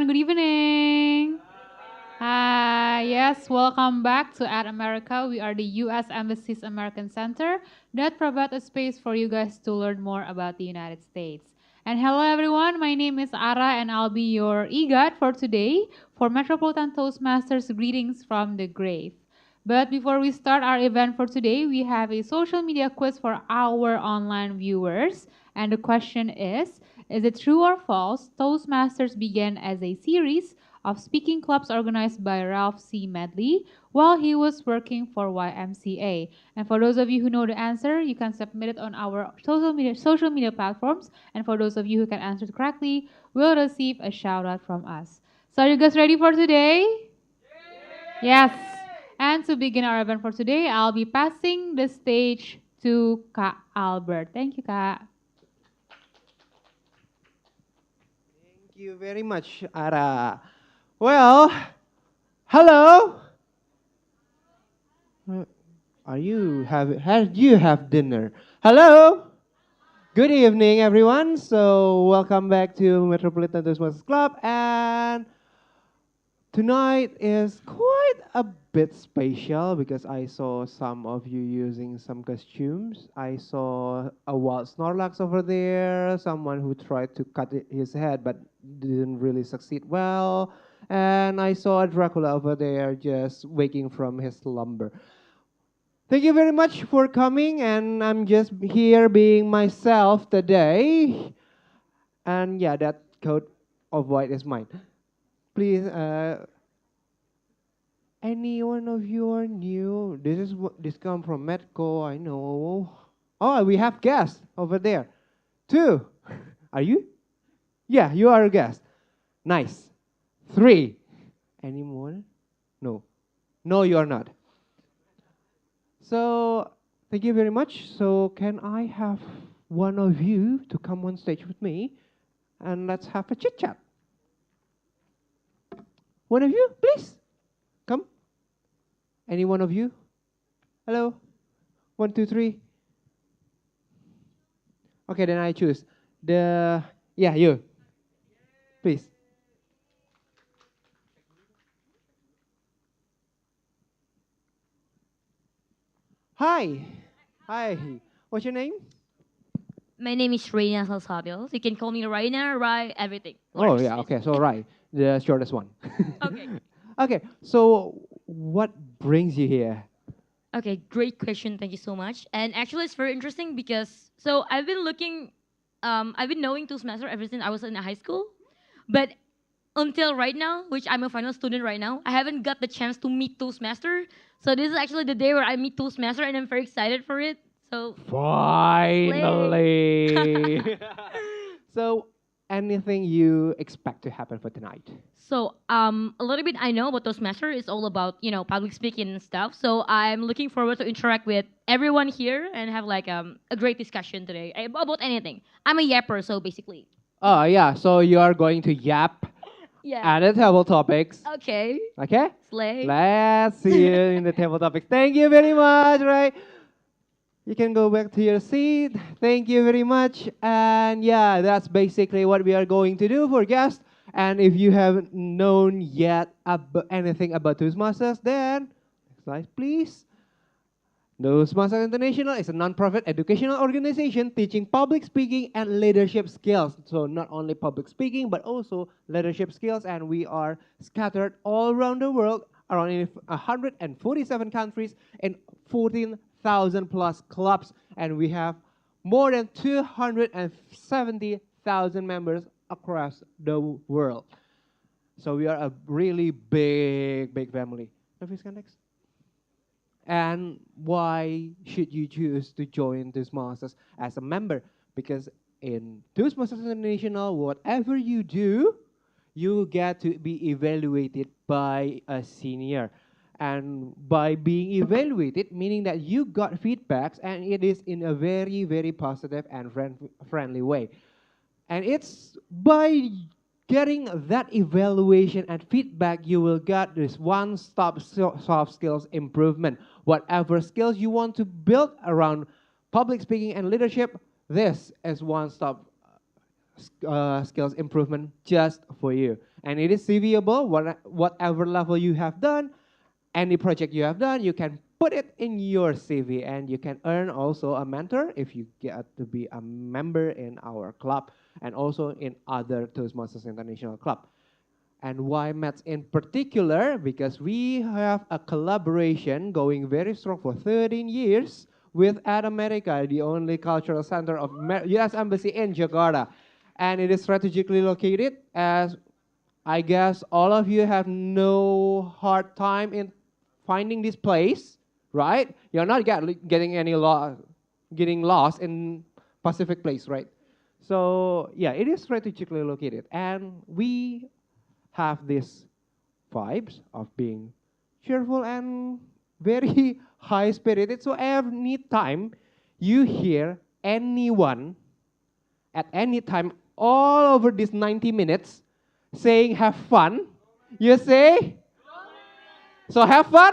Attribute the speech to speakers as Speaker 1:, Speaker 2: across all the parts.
Speaker 1: everyone. Good evening. Hi. Yes, welcome back to At America. We are the U.S. Embassy's American Center that provides a space for you guys to learn more about the United States. And hello, everyone. My name is Ara, and I'll be your EGOT for today for Metropolitan Toastmasters Greetings from the Grave. But before we start our event for today, we have a social media quiz for our online viewers. And the question is it true or false? Toastmasters began as a series of speaking clubs organized by Ralph C. Medley while he was working for YMCA. And for those of you who know the answer, you can submit it on our social media platforms. And for those of you who can answer it correctly, will receive a shout out from us. So are you guys ready for today? Yes. And to begin our event for today, I'll be passing the stage to Kak Albert. Thank you, Kak.
Speaker 2: Thank you very much, Ara. Well, hello. Are you have you have dinner? Hello. Good evening, everyone. So welcome back to Metropolitan Toastmasters Club, and tonight is quite a bit special because I saw some of you using some costumes. I saw a wild Snorlax over there, someone who tried to cut his head but didn't really succeed well. And I saw a Dracula over there just waking from his slumber. Thank you very much for coming, and I'm just here being myself today. And yeah, that coat of white is mine. Please, any one of you are new? This come from Medco, I know. Oh, we have guests over there. Two. Are you? Yeah, you are a guest. Nice. Three. Any more? No. No, you are not. So, thank you very much. So, can I have one of you to come on stage with me and let's have a chit chat? One of you, please. Come. Any one of you? Hello? One, two, three. Okay, then I choose. Yeah, you. Please. Hi. Hi. What's your name?
Speaker 3: My name is Reina Salsabios. You can call me Reina, Rai, everything.
Speaker 2: Oh,
Speaker 3: Works.
Speaker 2: yeah, okay, so right. The shortest one.
Speaker 3: Okay.
Speaker 2: Okay, so what brings you here?
Speaker 3: Okay, great question. Thank you so much. And actually, it's very interesting because I've been knowing Toastmaster ever since I was in high school, but until right now, which I'm a final student right now, I haven't got the chance to meet Toastmaster. So this is actually the day where I meet Toastmaster, and I'm very excited for it. So
Speaker 2: Finally. So, anything you expect to happen for tonight?
Speaker 3: a little bit I know about Toastmaster is all about public speaking and stuff. So I'm looking forward to interact with everyone here and have like a great discussion today about anything. I'm a yapper, so basically.
Speaker 2: Oh, yeah, so you are going to yap
Speaker 3: Yeah.
Speaker 2: at the table topics.
Speaker 3: Okay.
Speaker 2: Okay?
Speaker 3: Slay.
Speaker 2: Let's see you in the table topics. Thank you very much, right? You can go back to your seat. Thank you very much. And yeah, that's basically what we are going to do for guests. And if you haven't known yet anything about Toastmasters, then next slide, please. Toastmasters International is a non-profit educational organization teaching public speaking and leadership skills. So not only public speaking, but also leadership skills. And we are scattered all around the world, around in 147 countries and 14,000 plus clubs. And we have more than 270,000 members across the world. So we are a really big family. Please go next. And why should you choose to join Toastmasters as a member? Because in Toastmasters International, whatever you do, you get to be evaluated by a senior. And by being evaluated, meaning that you got feedbacks and it is in a very positive and friendly way. And it's by getting that evaluation and feedback, you will get this one-stop soft skills improvement. Whatever skills you want to build around public speaking and leadership, this is one-stop skills improvement just for you. And it is CVable, whatever level you have done, any project you have done, you can put it in your CV, and you can earn also a mentor if you get to be a member in our club and also in other Toastmasters International Club. And why Mets in particular? Because we have a collaboration going very strong for 13 years with Ad America, the only cultural center of US Embassy in Jakarta. And it is strategically located, as I guess all of you have no hard time in finding this place, right? You're not getting any getting lost in Pacific Place, right? So yeah, it is strategically located, and we have these vibes of being cheerful and very high spirited. So any time you hear anyone at any time all over these 90 minutes saying have fun, you say, so have fun?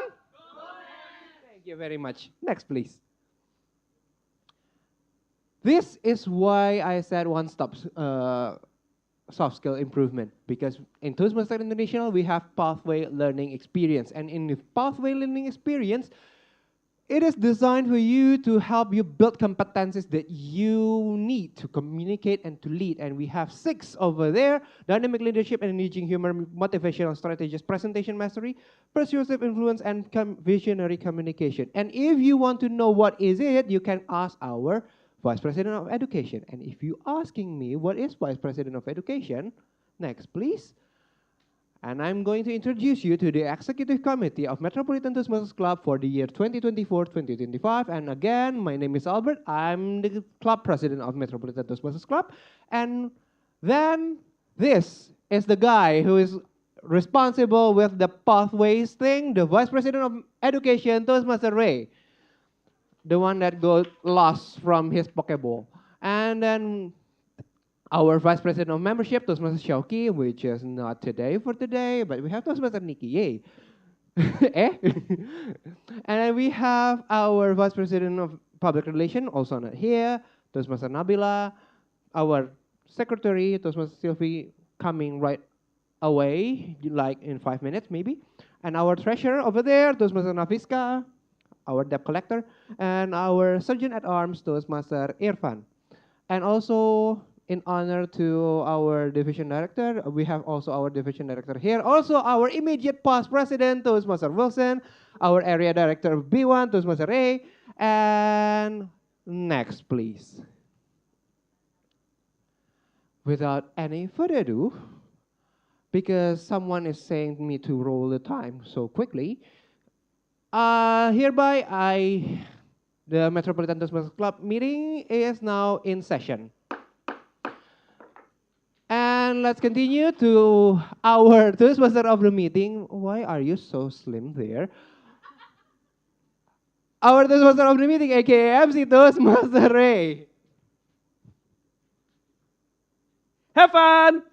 Speaker 2: Thank you very much. Next, please. This is why I said one-stop soft skill improvement, because in Toastmasters International we have pathway learning experience, and in the pathway learning experience it is designed for you to help you build competencies that you need to communicate and to lead. And we have 6 over there: dynamic leadership and engaging humor, motivational strategies, presentation mastery, persuasive influence, and visionary communication. And if you want to know what is it, you can ask our Vice President of Education. And if you're asking me what is Vice President of Education, next please. And I'm going to introduce you to the Executive Committee of Metropolitan Toastmasters Club for the year 2024-2025. And again, my name is Albert. I'm the club president of Metropolitan Toastmasters Club. And then this is the guy who is responsible with the pathways thing, the Vice President of Education, Toastmaster Ray, the one that got lost from his Pokeball. And then our Vice President of Membership, Toastmaster Shoki, which is not today for today, but we have Toastmaster Nikki, yay. Eh? And then we have our Vice President of Public Relations, also not here, Toastmaster Nabila, our Secretary, Toastmaster Sylvie, coming right away, like in 5 minutes maybe. And our Treasurer over there, Toastmaster Nafiska, our Debt Collector, and our Sergeant at Arms, Toastmaster Irfan. And also, in honor to our division director, we have also our division director here. Also, our immediate past president, Toastmaster Wilson, our area director of B1, Toastmaster Ray, and next, please. Without any further ado, because someone is saying me to roll the time so quickly, hereby the Metropolitan Toastmasters Club meeting is now in session. And let's continue to our Toastmaster of the meeting. Why are you so slim there? Our Toastmaster of the meeting, aka MC Toastmaster Ray.
Speaker 4: Have fun!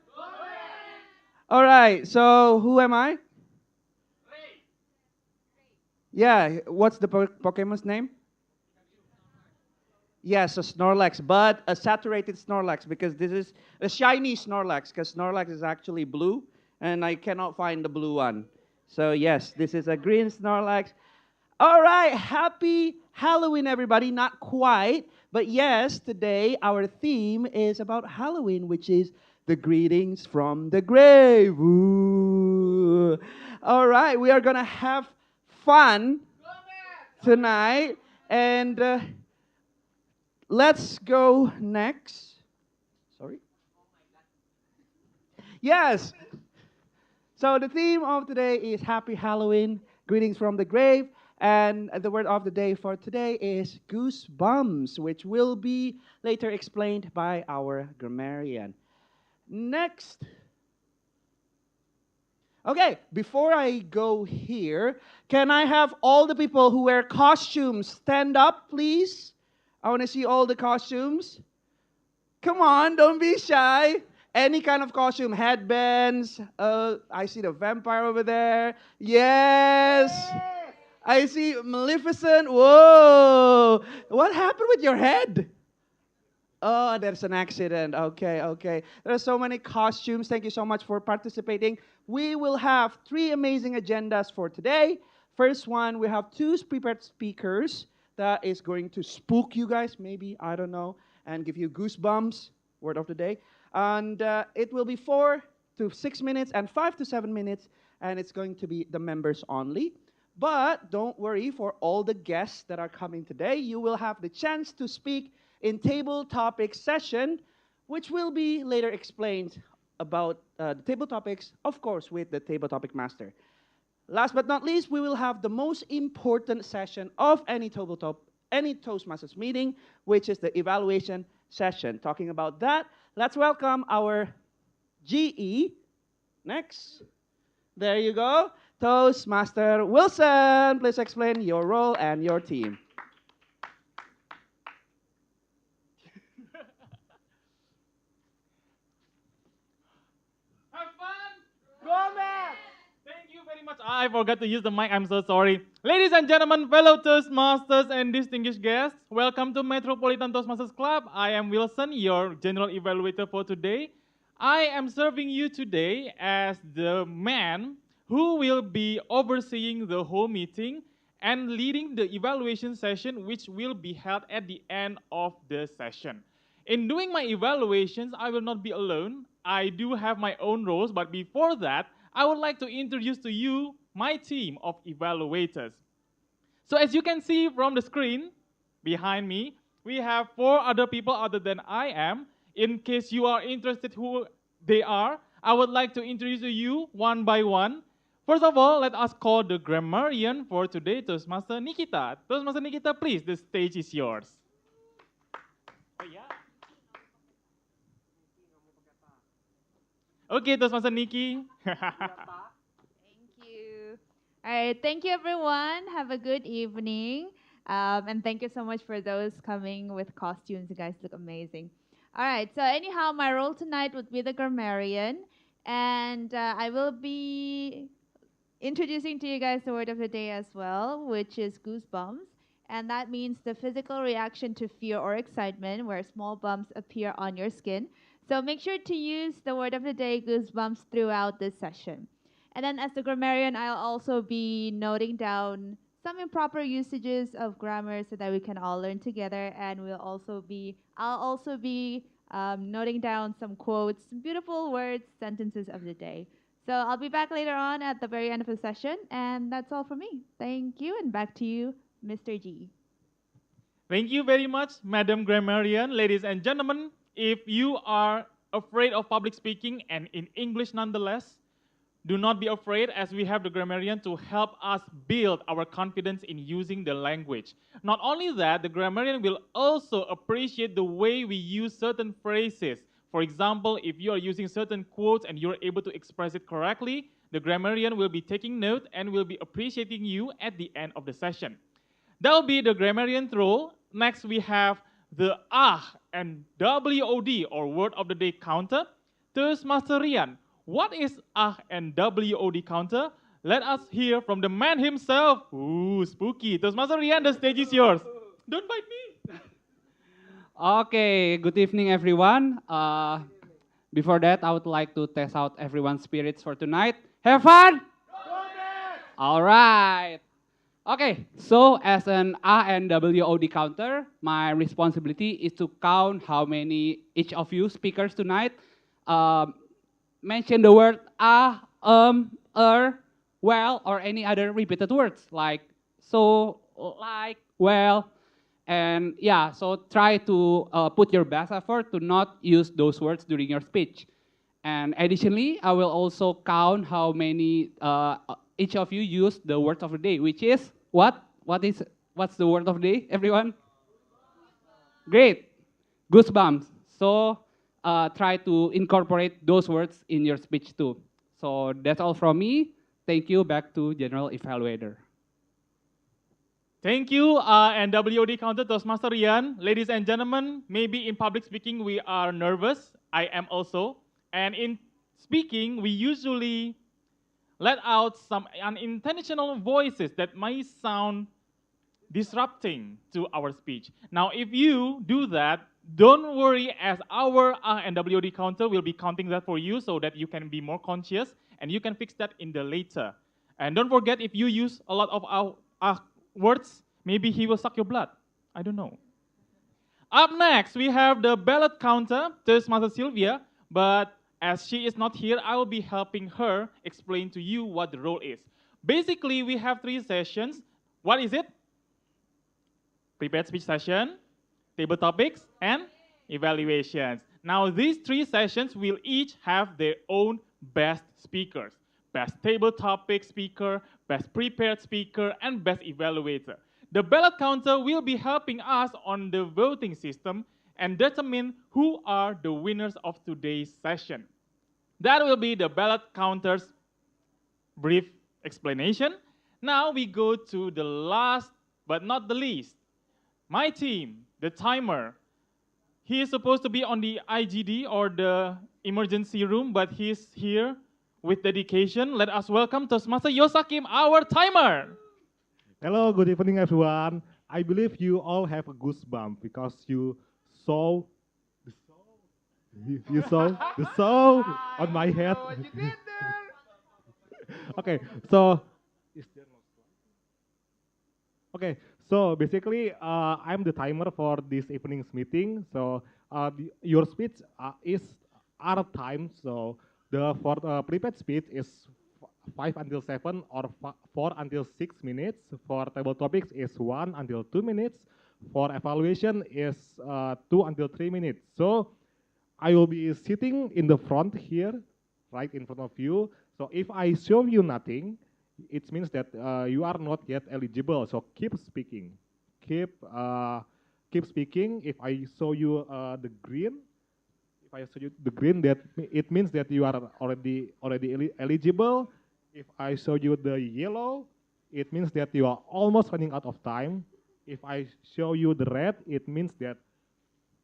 Speaker 4: All right, so who am I? Yeah, what's the Pokemon's name? Yes, a Snorlax, but a saturated Snorlax, because this is a shiny Snorlax, because Snorlax is actually blue, and I cannot find the blue one. So yes, this is a green Snorlax. All right, happy Halloween, everybody. Not quite, but yes, today our theme is about Halloween, which is the greetings from the grave. Ooh. All right, we are going to have fun tonight, and let's go next. Sorry? Yes. So the theme of today is Happy Halloween, greetings from the grave. And the word of the day for today is goosebumps, which will be later explained by our grammarian. Next. Okay, before I go here, can I have all the people who wear costumes stand up, please? I want to see all the costumes. Come on, don't be shy. Any kind of costume, headbands. I see the vampire over there. Yes. I see Maleficent. Whoa. What happened with your head? Oh, there's an accident. Okay, okay. There are so many costumes. Thank you so much for participating. We will have three amazing agendas for today. First one, we have two prepared speakers that is going to spook you guys, maybe, I don't know, and give you goosebumps, word of the day. And it will be 4 to 6 minutes and 5 to 7 minutes, and it's going to be the members only. But don't worry, for all the guests that are coming today, you will have the chance to speak in table topic session, which will be later explained about the table topics, of course, with the table topic master. Last but not least, we will have the most important session of any Toastmasters meeting, which is the evaluation session. Talking about that, let's welcome our GE. Next. There you go. Toastmaster Wilson, please explain your role and your team.
Speaker 5: Have fun! Go back! Thank you very much. I forgot to use the mic. I'm so sorry. Ladies and gentlemen, fellow Toastmasters and distinguished guests, welcome to Metropolitan Toastmasters Club. I am Wilson, your general evaluator for today. I am serving you today as the man who will be overseeing the whole meeting and leading the evaluation session, which will be held at the end of the session. In doing my evaluations, I will not be alone. I do have my own roles, but before that, I would like to introduce to you my team of evaluators. So as you can see from the screen behind me, we have 4 other people other than I am. In case you are interested who they are, I would like to introduce to you one by one. First of all, let us call the grammarian for today, Toastmaster Nikita. Toastmaster Nikita, please, the stage is yours. Oh, yeah. Okay, Toastmaster Nikki.
Speaker 6: Thank you. All right, thank you everyone. Have a good evening. And thank you so much for those coming with costumes. You guys look amazing. All right, so anyhow, my role tonight would be the grammarian. And I will be introducing to you guys the word of the day as well, which is goosebumps. And that means the physical reaction to fear or excitement where small bumps appear on your skin. So make sure to use the word of the day, goosebumps, throughout this session. And then as the grammarian, I'll also be noting down some improper usages of grammar so that we can all learn together. And I'll also be noting down some quotes, beautiful words, sentences of the day. So I'll be back later on at the very end of the session. And that's all for me. Thank you. And back to you, Mr. G.
Speaker 5: Thank you very much, Madam Grammarian. Ladies and gentlemen, if you are afraid of public speaking and in English nonetheless, do not be afraid, as we have the grammarian to help us build our confidence in using the language. Not only that, the grammarian will also appreciate the way we use certain phrases. For example, if you are using certain quotes and you're able to express it correctly, the grammarian will be taking note and will be appreciating you at the end of the session. That will be the grammarian's role. Next, we have the and WOD, or word of the day counter. Toastmaster Rian, what is and WOD counter? Let us hear from the man himself. Ooh, spooky. Toastmaster Rian, the stage is yours. Don't bite me.
Speaker 7: Okay, good evening, everyone. Before that, I would like to test out everyone's spirits for tonight. Have fun? All right. Okay, so as an and WOD counter, my responsibility is to count how many each of you speakers tonight mention the word well, or any other repeated words like so, like, well, and yeah, so try to put your best effort to not use those words during your speech. And additionally, I will also count how many each of you use the word of the day, which is what? What's the word of the day, everyone? Great, goosebumps. So try to incorporate those words in your speech too. So that's all from me. Thank you. Back to General Evaluator.
Speaker 5: Thank you, and WOD counter Toastmaster Rian. Ladies and gentlemen, maybe in public speaking we are nervous. I am also. And in speaking, we usually let out some unintentional voices that might sound disrupting to our speech. Now, if you do that, Don't worry, as our and WD counter will be counting that for you so that you can be more conscious and you can fix that in the later. And don't forget, if you use a lot of our words, maybe he will suck your blood. I don't know. Up next, we have the ballot counter, Toastmaster Sylvia, but as she is not here, I will be helping her explain to you what the role is. Basically, we have 3 sessions. What is it? Prepared speech session, table topics, and evaluations. Now, these 3 sessions will each have their own best speakers. Best table topic speaker, best prepared speaker, and best evaluator. The ballot counter will be helping us on the voting system and determine who are the winners of today's session. That will be the ballot counter's brief explanation. Now we go to the last but not the least. My team, the timer. He is supposed to be on the IGD or the emergency room, but he's here with dedication. Let us welcome Toastmaster Yosakim, our timer.
Speaker 8: Hello, good evening, everyone. I believe you all have a goosebump because you saw you saw the saw on my head. Okay, so is there no slide? Okay, so basically, I'm the timer for this evening's meeting. So your speech is our time. So the for prepared speech is 5 until 7 or 4 until 6 minutes. For table topics is 1 until 2 minutes. For evaluation is 2 until 3 minutes. So I will be sitting in the front here, right in front of you. So if I show you nothing, it means that you are not yet eligible. So keep speaking, keep speaking. If I show you the green, if I show you the green, that it means that you are already eligible. If I show you the yellow, it means that you are almost running out of time. If I show you the red, it means that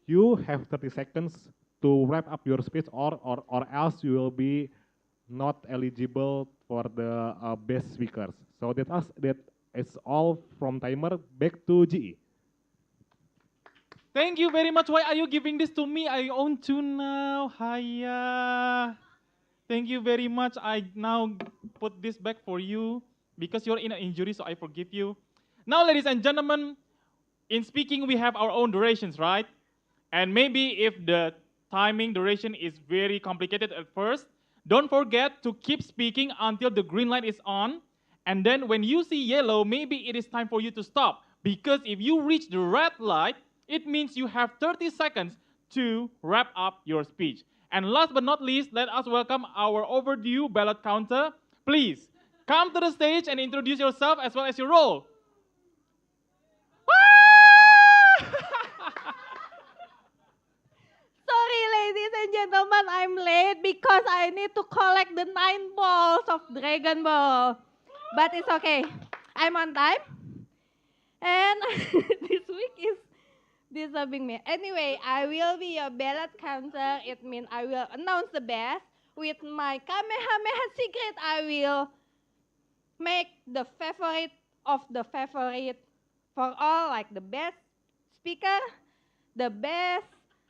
Speaker 8: you have 30 seconds to wrap up your speech, or else you will be not eligible for the best speakers. So that is all from timer. Back to GE.
Speaker 5: Thank you very much. Why are you giving this to me? I own 2 now. Hiya. Thank you very much. I now put this back for you because you're in an injury, so I forgive you. Now, ladies and gentlemen, in speaking, we have our own durations, right? And maybe if the timing duration is very complicated at first, don't forget to keep speaking until the green light is on. And then when you see yellow, maybe it is time for you to stop. Because if you reach the red light, it means you have 30 seconds to wrap up your speech. And last but not least, let us welcome our overdue ballot counter. Please, come to the stage and introduce yourself as well as your role.
Speaker 9: Sorry, ladies and gentlemen, I'm late because I need to collect the 9 balls of Dragon Ball. But it's okay. I'm on time. And this week is disturbing me. Anyway, I will be a ballot counter. It means I will announce the best. With my Kamehameha secret, I will make the favorite of the favorite for all, like the best speaker, the best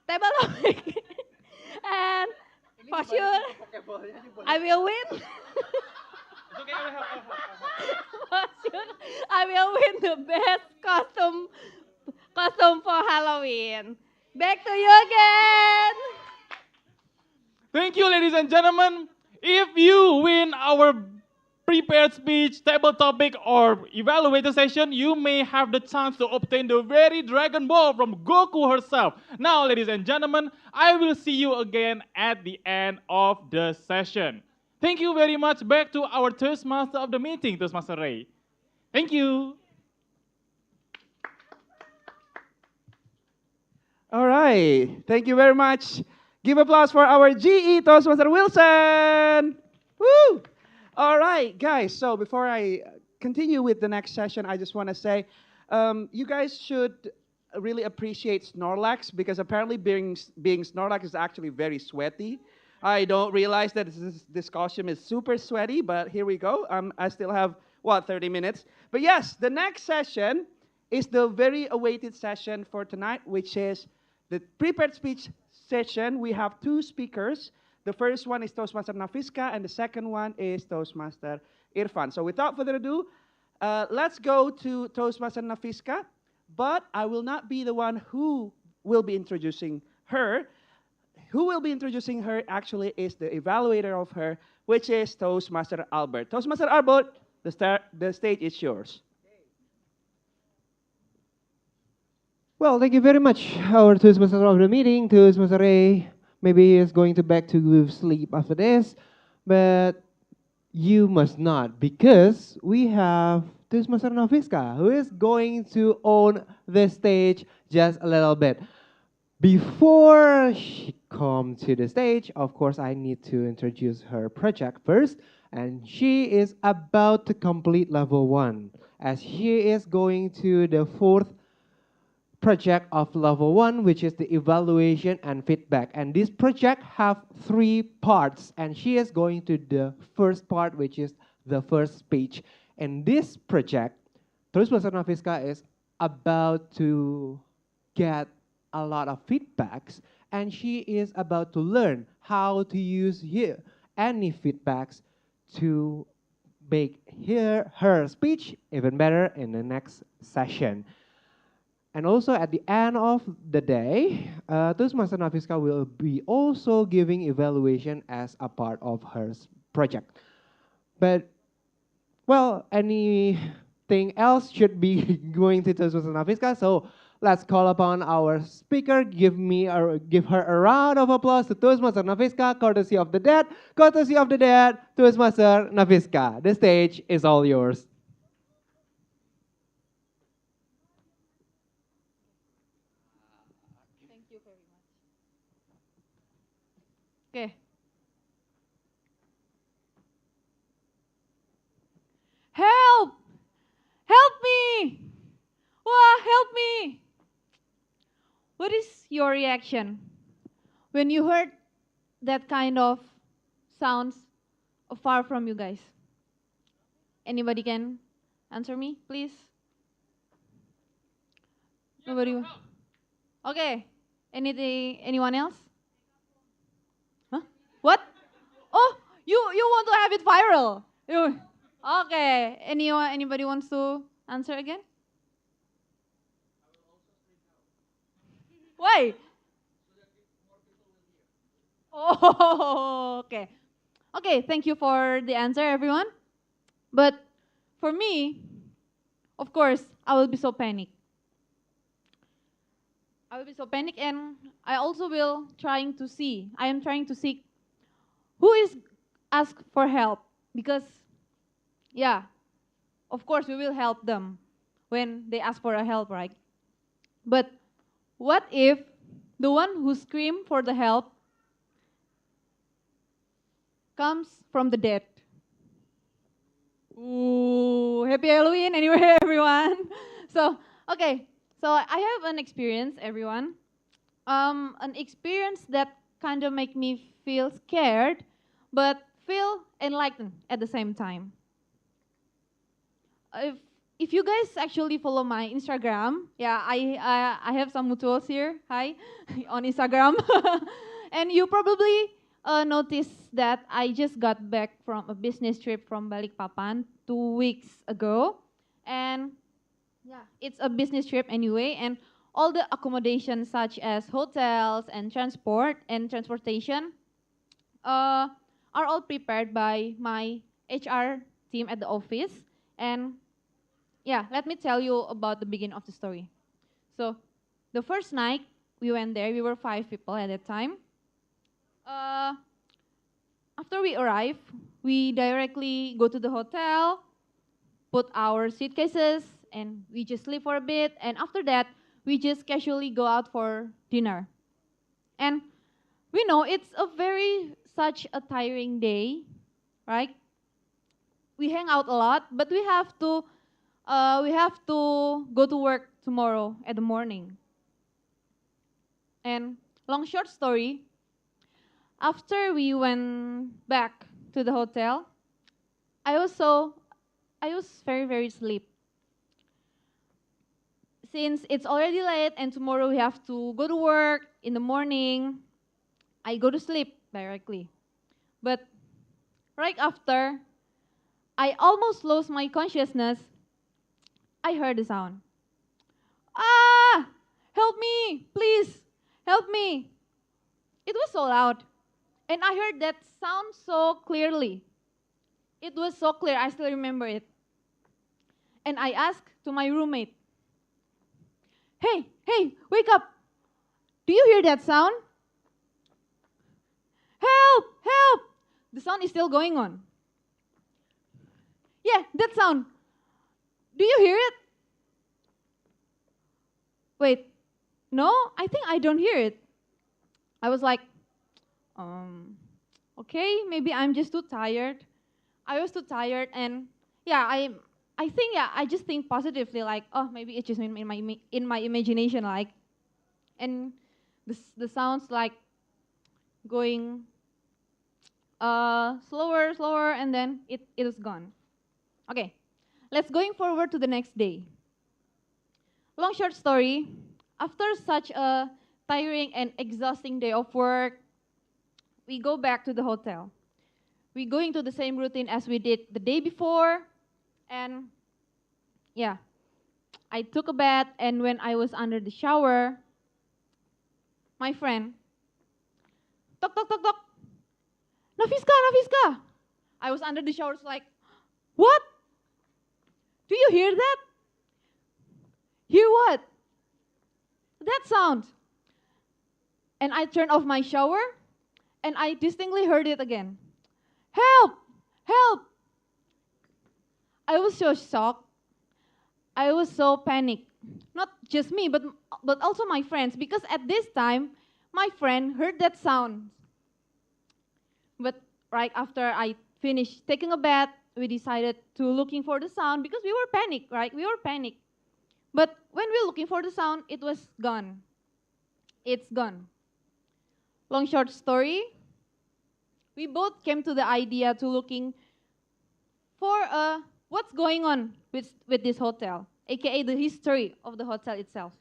Speaker 9: table topic, and for sure, I will win. For sure, I will win the best costume for Halloween. Back to you again.
Speaker 5: Thank you, ladies and gentlemen. If you win our prepared speech, table topic, or evaluator session, you may have the chance to obtain the very Dragon Ball from Goku herself. Now, ladies and gentlemen, I will see you again at the end of the session. Thank you very much. Back to our Toastmaster of the meeting, Toastmaster Ray. Thank you.
Speaker 4: All right. Thank you very much. Give applause for our GE Toastmaster Wilson. Woo! All right, guys. So before I continue with the next session, I just want to say, you guys should really appreciate Snorlax because apparently being Snorlax is actually very sweaty. I don't realize that this costume is super sweaty, but here we go. I still have, 30 minutes. But yes, the next session is the very awaited session for tonight, which is the prepared speech session, we have two speakers. The first one is Toastmaster Nafiska, and the second one is Toastmaster Irfan. So without further ado, let's go to Toastmaster Nafiska, but I will not be the one who will be introducing her. Who will be introducing her actually is the evaluator of her, which is Toastmaster Albert. Toastmaster Albert, the stage is yours.
Speaker 2: Well, thank you very much, our Toastmaster of the meeting. Toastmaster Ray maybe he is going to back to sleep after this, but you must not, because we have Toastmaster Noviska, who is going to own the stage just a little bit. Before she come to the stage, of course, I need to introduce her project first, and she is about to complete level 1, as she is going to the 4th project of level 1, which is the evaluation and feedback. And this project have 3 parts, and she is going to the first part, which is the first speech. And this project, Toastmaster Nafiska is about to get a lot of feedbacks, and she is about to learn how to use here any feedbacks to make her speech even better in the next session. And also at the end of the day, Toastmaster Nafiska will be also giving evaluation as a part of her project. But, well, anything else should be going to Toastmaster Nafiska. So let's call upon our speaker. Give her a round of applause to Toastmaster Nafiska, courtesy of the dead. Courtesy of the dead, Toastmaster Nafiska. The stage is all yours.
Speaker 6: Okay. Help! Help me! Wah, help me! What is your reaction when you heard that kind of sounds far from you guys? Anybody can answer me, please? Nobody? Okay. Anything? Anyone else? Huh? What? Oh, you want to have it viral? Okay. Anyone? Anybody wants to answer again? Why? Oh, okay. Okay, thank you for the answer, everyone. But for me, of course, I will be so panicked. I will be so panicked, and I also will I am trying to seek who is ask for help, because yeah, of course we will help them when they ask for a help, right? But what if the one who screamed for the help comes from the dead? Ooh, happy Halloween anyway, everyone. So, okay. So I have an experience, everyone. An experience that kind of make me feel scared, but feel enlightened at the same time. If you guys actually follow my Instagram, yeah, I have some mutuals here, hi, on Instagram, and you probably noticed that I just got back from a business trip from Balikpapan 2 weeks ago, and yeah, it's a business trip anyway, and all the accommodations such as hotels and transportation uh, are all prepared by my HR team at the office. And yeah, let me tell you about the beginning of the story. So the first night we went there, we were 5 people at that time. Uh, After we arrive, we directly go to the hotel, put our suitcases, and we just sleep for a bit. And after that, we just casually go out for dinner. And we know it's a very such a tiring day, right? We hang out a lot, but we have to go to work tomorrow at the morning. And long short story, after we went back to the hotel, I was very sleep. since it's already late and tomorrow we have to go to work in the morning, I go to sleep directly. But right after I almost lost my consciousness, I heard a sound. Ah! Help me! Please! Help me! It was so loud. And I heard that sound so clearly. It was so clear, I still remember it. And I asked to my roommate, hey, wake up! Do you hear that sound? Help! Help! The sound is still going on. Yeah, that sound. Do you hear it? Wait, no, I think I don't hear it. I was like, okay, maybe I'm just too tired. I was too tired, and yeah, I think yeah, I just think positively, like, oh, maybe it's just in my imagination, like, and the sounds like going slower, and then it is gone. Okay, let's going forward to the next day. Long short story, after such a tiring and exhausting day of work, we go back to the hotel. We go into the same routine as we did the day before, and yeah, I took a bath, and when I was under the shower, my friend, tok tok tok tok, Nafiska. I was under the shower, so like, what? Do you hear that? Hear what? That sound. And I turned off my shower, and I distinctly heard it again. Help! Help! I was so shocked. I was so panicked. Not just me, but also my friends, because at this time, my friend heard that sound. But right after I finished taking a bath, we decided to looking for the sound because we were panicked, right? We were panicked. But when we were looking for the sound, it was gone. It's gone. Long short story, we both came to the idea to looking for what's going on with this hotel, aka the history of the hotel itself.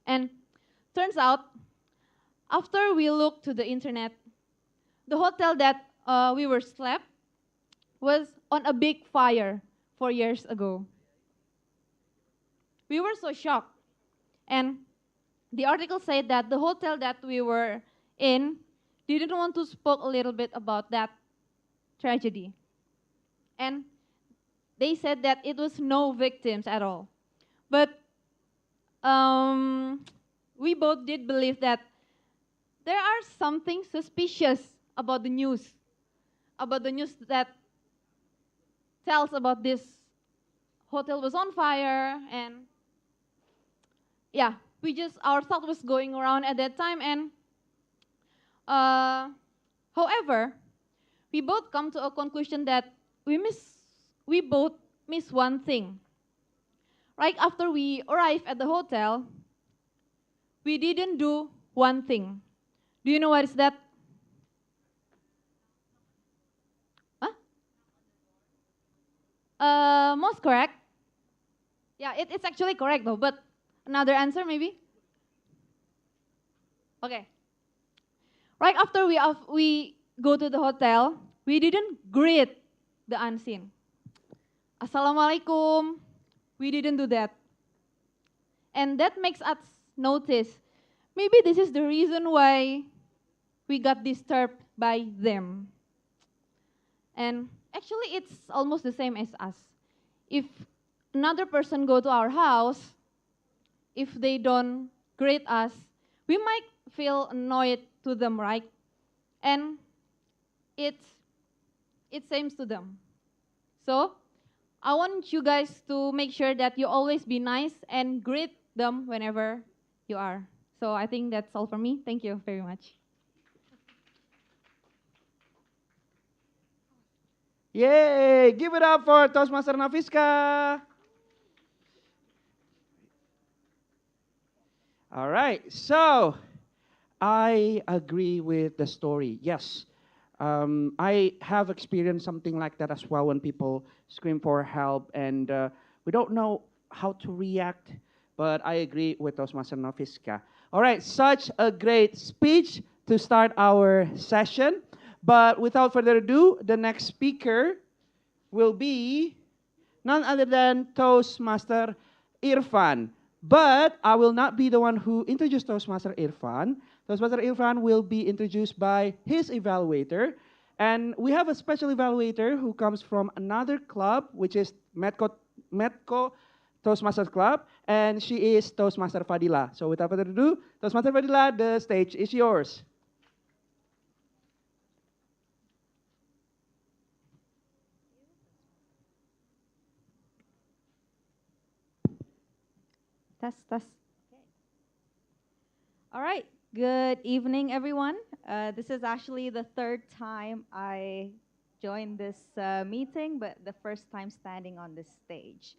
Speaker 6: And turns out, after we looked to the internet, the hotel that we were slept was on a big fire 4 years ago. We were so shocked. And the article said that the hotel that we were in didn't want to spoke a little bit about that tragedy. And they said that it was no victims at all. But we both did believe that there are something suspicious about the news that tells about this hotel was on fire, and yeah, our thought was going around at that time. And however, we both come to a conclusion that we both miss one thing. Right after we arrived at the hotel, we didn't do one thing. Do you know what is that? Huh? Most correct. Yeah, it's actually correct though, but another answer maybe? Okay. Right after we go to the hotel, we didn't greet the unseen. Assalamualaikum. We didn't do that. And that makes us notice, maybe this is the reason why we got disturbed by them. And actually, it's almost the same as us. If another person go to our house, if they don't greet us, we might feel annoyed to them, right? And it seems to them. So I want you guys to make sure that you always be nice and greet them whenever you are. So I think that's all for me. Thank you very much.
Speaker 4: Yay! Give it up for Toastmaster Nafiska. All right, so I agree with the story. Yes, I have experienced something like that as well when people scream for help and we don't know how to react but I agree with Toastmaster Nofiska. All right, such a great speech to start our session. But without further ado, the next speaker will be none other than Toastmaster Irfan. But I will not be the one who introduced Toastmaster Irfan. Toastmaster Irfan will be introduced by his evaluator. And we have a special evaluator who comes from another club, which is Metco Toastmasters Club. And she is Toastmaster Fadila. So without further ado, Toastmaster Fadila, the stage is yours.
Speaker 9: Test, test. All right. Good evening, everyone. This is actually the third time I joined this meeting, but the first time standing on this stage.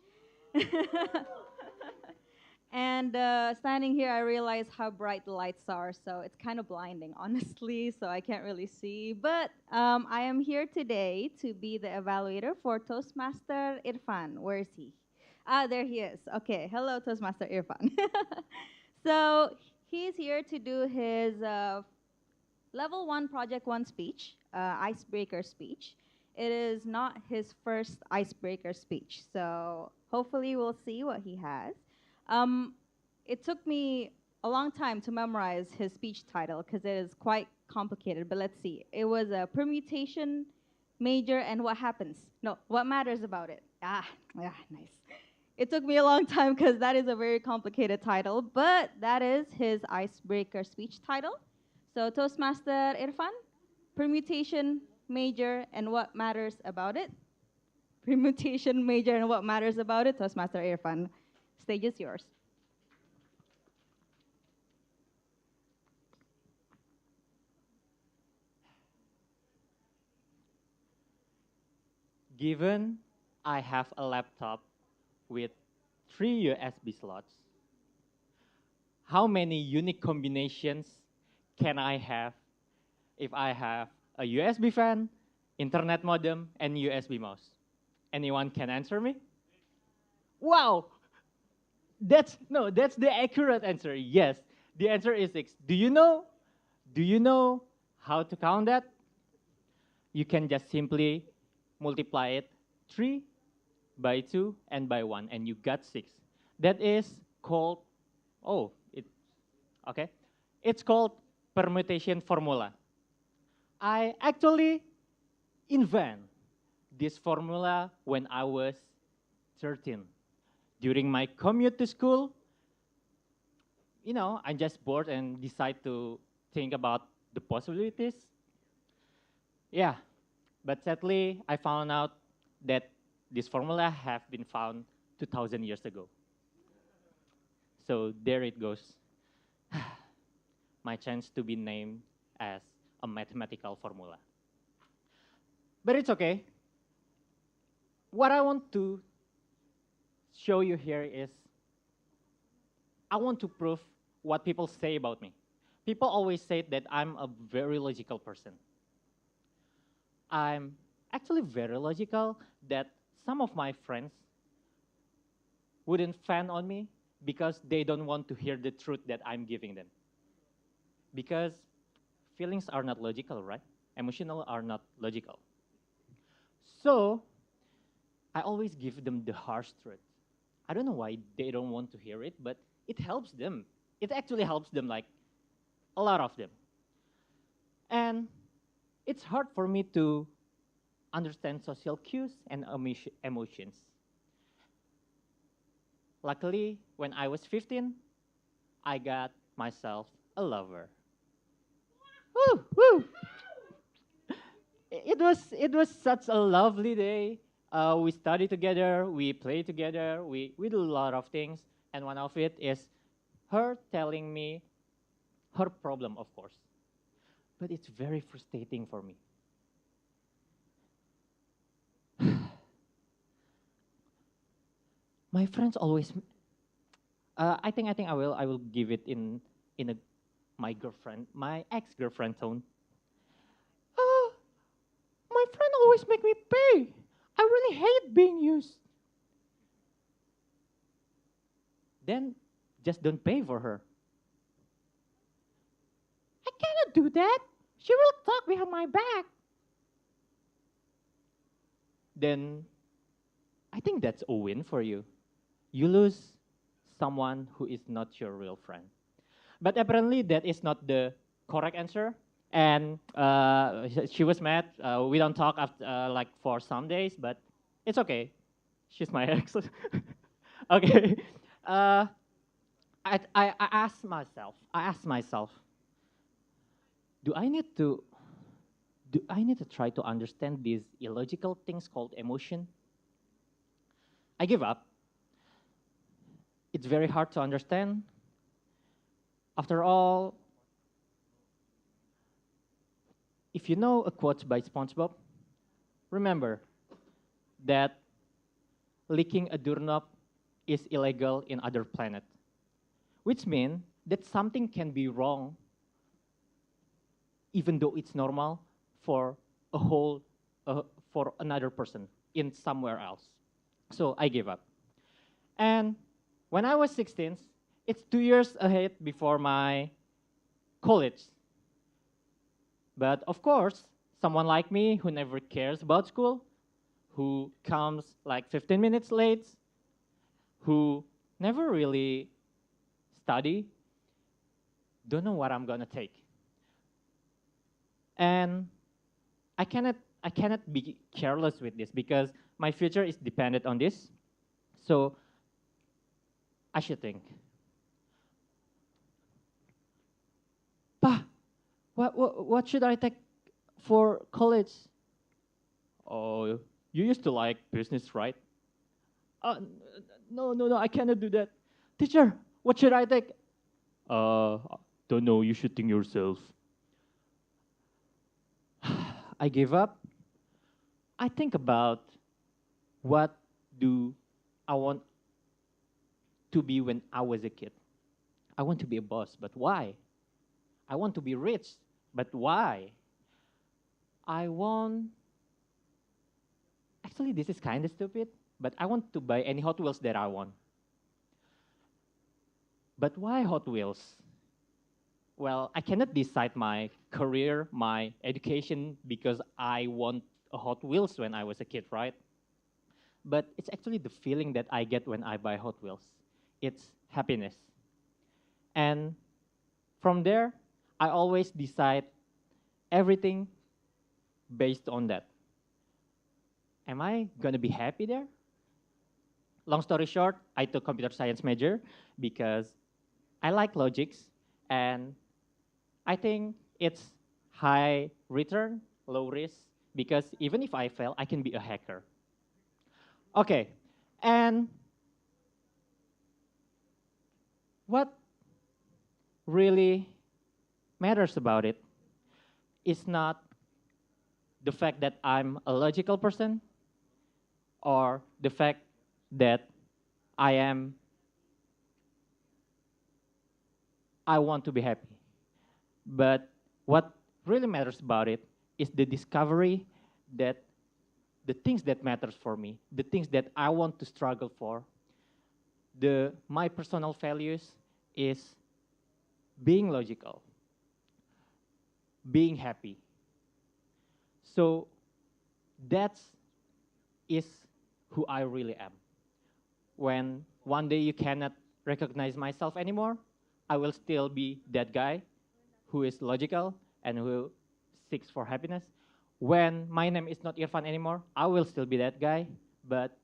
Speaker 9: And standing here, I realize how bright the lights are, so it's kind of blinding, honestly, so I can't really see. But I am here today to be the evaluator for Toastmaster Irfan. Where is he? Ah, there he is. Okay, hello, Toastmaster Irfan. So he's here to do his level 1, project 1 speech, icebreaker speech. It is not his first icebreaker speech, so hopefully we'll see what he has. It took me a long time to memorize his speech title because it is quite complicated, but let's see. It was a permutation, major, and what happens? No, what matters about it? Yeah, nice. It took me a long time because that is a very complicated title, but that is his icebreaker speech title. So Toastmaster Irfan, permutation, major, and what matters about it? Permutation, major, and what matters about it? Toastmaster Irfan, stage is yours.
Speaker 10: Given I have a laptop with 3 USB slots, how many unique combinations can I have if I have a USB fan, internet modem, and USB mouse? Anyone can answer me? Wow! That's the accurate answer. Yes, the answer is 6. Do you know? Do you know how to count that? You can just simply multiply it 3 by 2 and by 1, and you got 6. That is called, okay. It's called permutation formula. I actually invent this formula when I was 13. During my commute to school, I'm just bored and decide to think about the possibilities. Yeah, but sadly, I found out that this formula have been found 2,000 years ago. So there it goes. My chance to be named as a mathematical formula. But it's okay. What I want to show you here is I want to prove what people say about me. People always say that I'm a very logical person. I'm actually very logical that some of my friends wouldn't fan on me because they don't want to hear the truth that I'm giving them. Because feelings are not logical, right? Emotional are not logical. So I always give them the harsh truth. I don't know why they don't want to hear it, but it helps them. It actually helps them, like a lot of them. And it's hard for me to understand social cues and emotions. Luckily, when I was 15, I got myself a lover. Woo, woo. It was such a lovely day. We studied together, we played together, we do a lot of things, and one of it is her telling me her problem, of course. But it's very frustrating for me. My friends always. I think I will give it in my ex-girlfriend tone. My friend always make me pay. I really hate being used. Then just don't pay for her. I cannot do that. She will talk behind my back. Then I think that's a win for you. You lose someone who is not your real friend. But apparently that is not the correct answer. And she was mad. We don't talk after, like for some days, but it's okay. She's my ex. Okay. Uh, I asked myself, do I need to try to understand these illogical things called emotion? I give up. It's very hard to understand. After all, if you know a quote by SpongeBob, remember that licking a doorknob is illegal in other planet, which means that something can be wrong even though it's normal for a whole for another person in somewhere else. So I gave up. And when I was 16, it's 2 years ahead before my college. But of course, someone like me who never cares about school, who comes like 15 minutes late, who never really study, don't know what I'm gonna take. And I cannot be careless with this because my future is dependent on this. So I should think. Pa, what should I take for college? Oh, you used to like business, right? No, I cannot do that. Teacher, what should I take? Uh, don't know, you should think yourself. I gave up. I think about what do I want to be when I was a kid. I want to be a boss, but why? I want to be rich, but why? I want, actually this is kind of stupid, but I want to buy any Hot Wheels that I want. But why Hot Wheels? Well, I cannot decide my career, my education, because I want a Hot Wheels when I was a kid, right? But it's actually the feeling that I get when I buy Hot Wheels. It's happiness. And from there, I always decide everything based on that. Am I gonna be happy there? Long story short, I took computer science major because I like logics and I think it's high return, low risk, because even if I fail, I can be a hacker. Okay, and what really matters about it is not the fact that I'm a logical person or the fact that I want to be happy. But what really matters about it is the discovery that the things that matters for me, the things that I want to struggle for, my personal values is being logical, being happy. So that is who I really am. When one day you cannot recognize myself anymore, I will still be that guy who is logical and who seeks for happiness. When my name is not Irfan anymore, I will still be that guy, but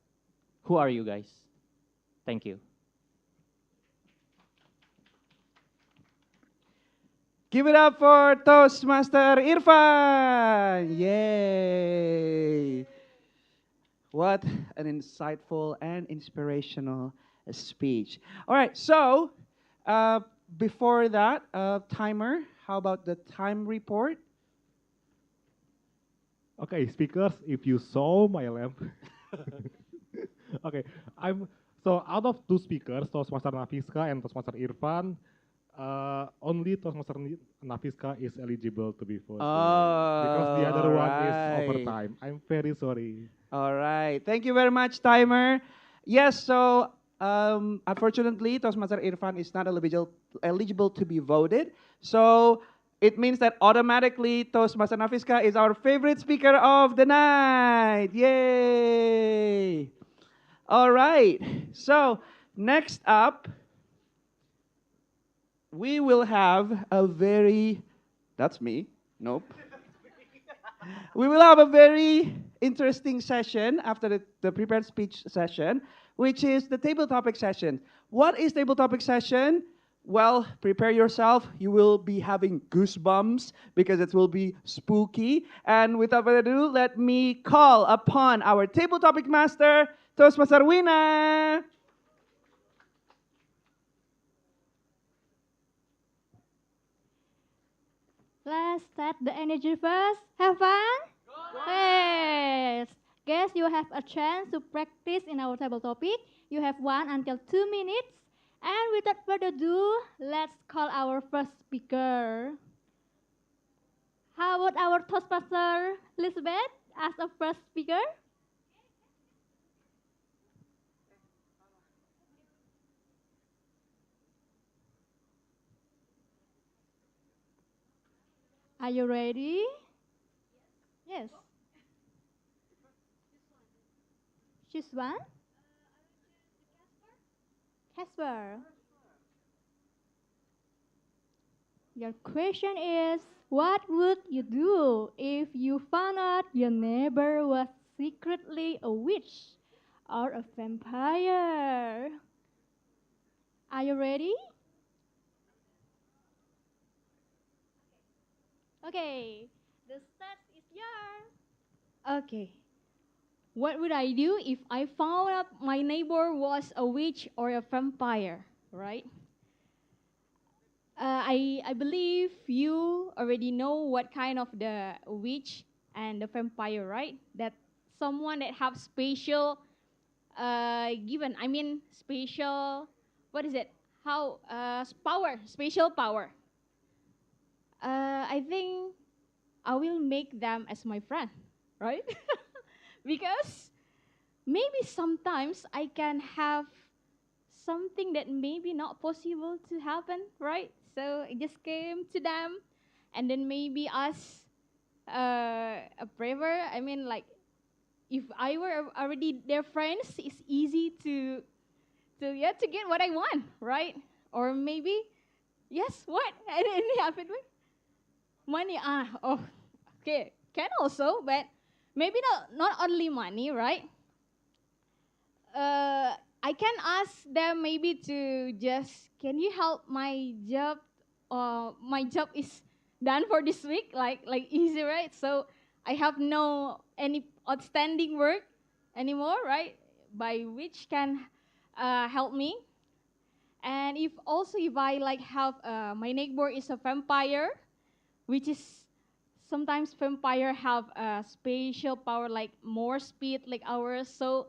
Speaker 10: who are you guys? Thank you.
Speaker 4: Give it up for Toastmaster Irfan! Yay! What an insightful and inspirational speech. All right, so before that, timer, how about the time report?
Speaker 8: Okay, speakers, if you saw my lamp. Okay, so out of two speakers, Toastmaster Nafiska and Toastmaster Irfan, only Toastmaster Nafiska is eligible to be voted because the other one is overtime. I'm very sorry.
Speaker 4: All right. Thank you very much, timer. Yes, so Unfortunately, Toastmaster Irfan is not eligible to be voted. So it means that automatically Toastmaster Nafiska is our favorite speaker of the night. Yay! All right. So next up, we will have a very, that's me. Nope. We will have a very interesting session after the prepared speech session, which is the table topic session. What is table topic session? Well, prepare yourself. You will be having goosebumps because it will be spooky. And without further ado, let me call upon our table topic master, Toastmaster Wina.
Speaker 9: Let's set the energy first. Have fun? Yes. Guess you have a chance to practice in our table topic. You have 1 until 2 minutes. And without further ado, let's call our first speaker. How about our Toastmaster Elizabeth as a first speaker? Are you ready? Yes. Choose one. Casper. Your question is, what would you do if you found out your neighbor was secretly a witch or a vampire? Are you ready? Okay, the start is yours. Okay. What would I do if I found out my neighbor was a witch or a vampire, right? I believe you already know what kind of the witch and the vampire, right? That someone that have spatial given. I mean spatial. What is it? How power? Spatial power. I think I will make them as my friend, right? Because maybe sometimes I can have something that maybe not possible to happen, right? So I just came to them, and then maybe us a braver. I mean, like if I were already their friends, it's easy to get what I want, right? Or maybe yes, what? And then it happened with money. Oh, okay, can also, but maybe not only money, right? I can ask them maybe to just, can you help my job? My job is done for this week, like easy, right? So I have no any outstanding work anymore, right? By which can help me. And if I like have my neighbor is a vampire, which is sometimes vampire have a spatial power like more speed like ours, so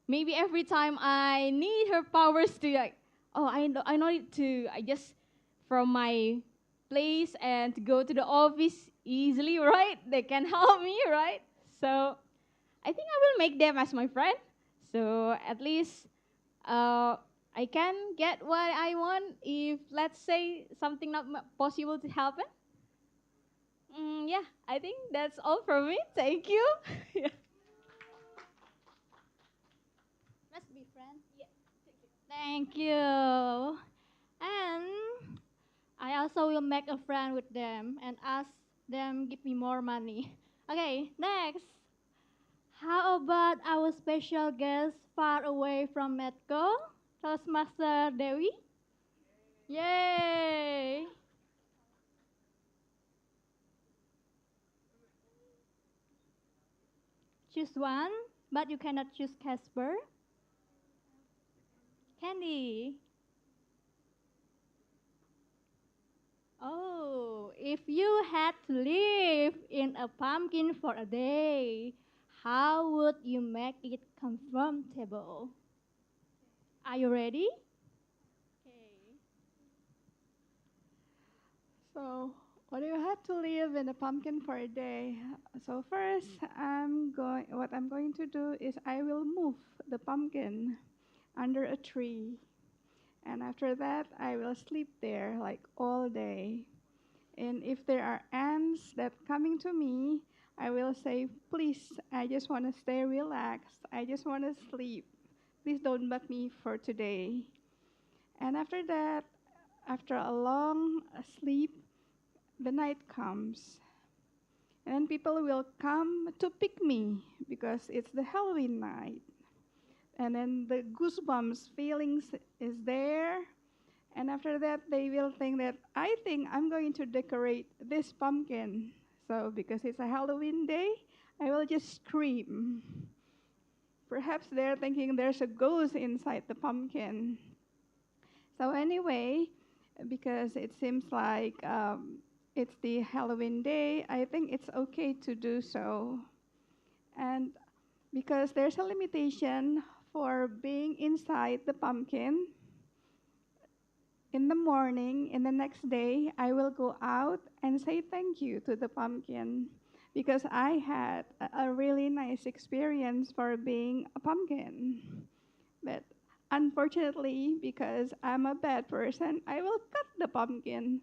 Speaker 9: maybe every time I need her powers to like, oh, I know it to, I just from my place and to go to the office easily, right? They can help me, right? So I think I will make them as my friend. So at least I can get what I want if, let's say, something not possible to happen. Yeah, I think that's all from me. Thank you. Let's be friends. Thank you. And I also will make a friend with them and ask them give me more money. Okay, next. How about our special guest far away from Medco, Toastmaster Dewi? Yay! Choose one, but you cannot choose Casper. Candy. Oh, if you had to live in a pumpkin for a day, how would you make it comfortable? Are you ready? Okay.
Speaker 11: So, what do you have to live in a pumpkin for a day? So first, what I'm going to do is I will move the pumpkin under a tree. And after that, I will sleep there like all day. And if there are ants that coming to me, I will say, please, I just want to stay relaxed. I just want to sleep. Please don't bug me for today. And after that, after a long sleep, the night comes. And then people will come to pick me because it's the Halloween night. And then the goosebumps feelings is there. And after that, they will think that I think I'm going to decorate this pumpkin. So because it's a Halloween day, I will just scream. Perhaps they're thinking there's a ghost inside the pumpkin. So anyway, because it seems like it's the Halloween day, I think it's okay to do so. And because there's a limitation for being inside the pumpkin, in the morning, in the next day, I will go out and say thank you to the pumpkin because I had a really nice experience for being a pumpkin. But unfortunately, because I'm a bad person, I will cut the pumpkin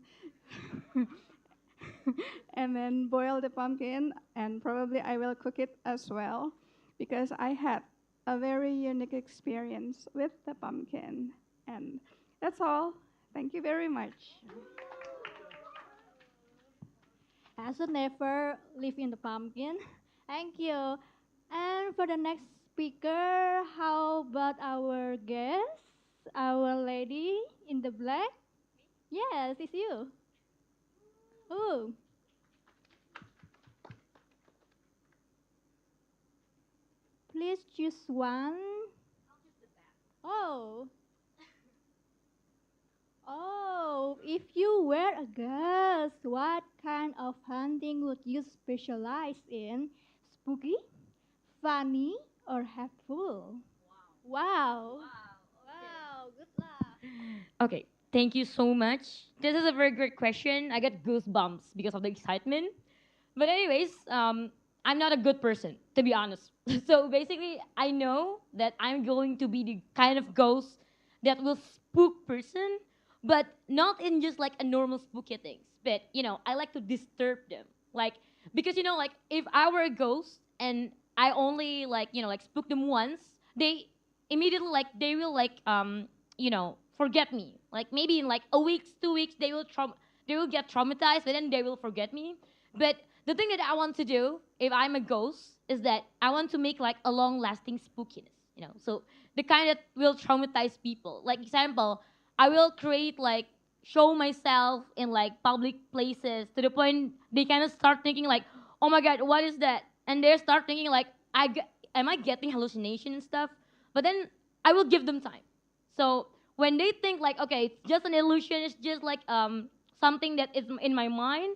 Speaker 11: and then boil the pumpkin, and probably I will cook it as well because I had a very unique experience with the pumpkin. And that's all. Thank you very much.
Speaker 9: I should never live in the pumpkin. Thank you. And for the next speaker, how about our guest, our lady in the black? Yes, it's you. Oh, please choose one. Oh, oh, if you were a ghost, what kind of hunting would you specialize in? Spooky, funny, or helpful? Wow. Wow, good luck.
Speaker 3: Okay, thank you so much. This is a very great question. I get goosebumps because of the excitement. But anyways, I'm not a good person, to be honest. So basically, I know that I'm going to be the kind of ghost that will spook person, but not in just like a normal spooky things. But I like to disturb them, like because like if I were a ghost and I only like like spook them once, they immediately like they will like forget me. Like maybe in like a week, 2 weeks, they will get traumatized, but then they will forget me. But the thing that I want to do if I'm a ghost is that I want to make like a long lasting spookiness, so the kind that will traumatize people. Like example, I will create like show myself in like public places to the point they kind of start thinking like, oh my god, what is that? And they start thinking like, am I getting hallucination and stuff? But then I will give them time. So when they think like, okay, it's just an illusion, it's just like something that is in my mind,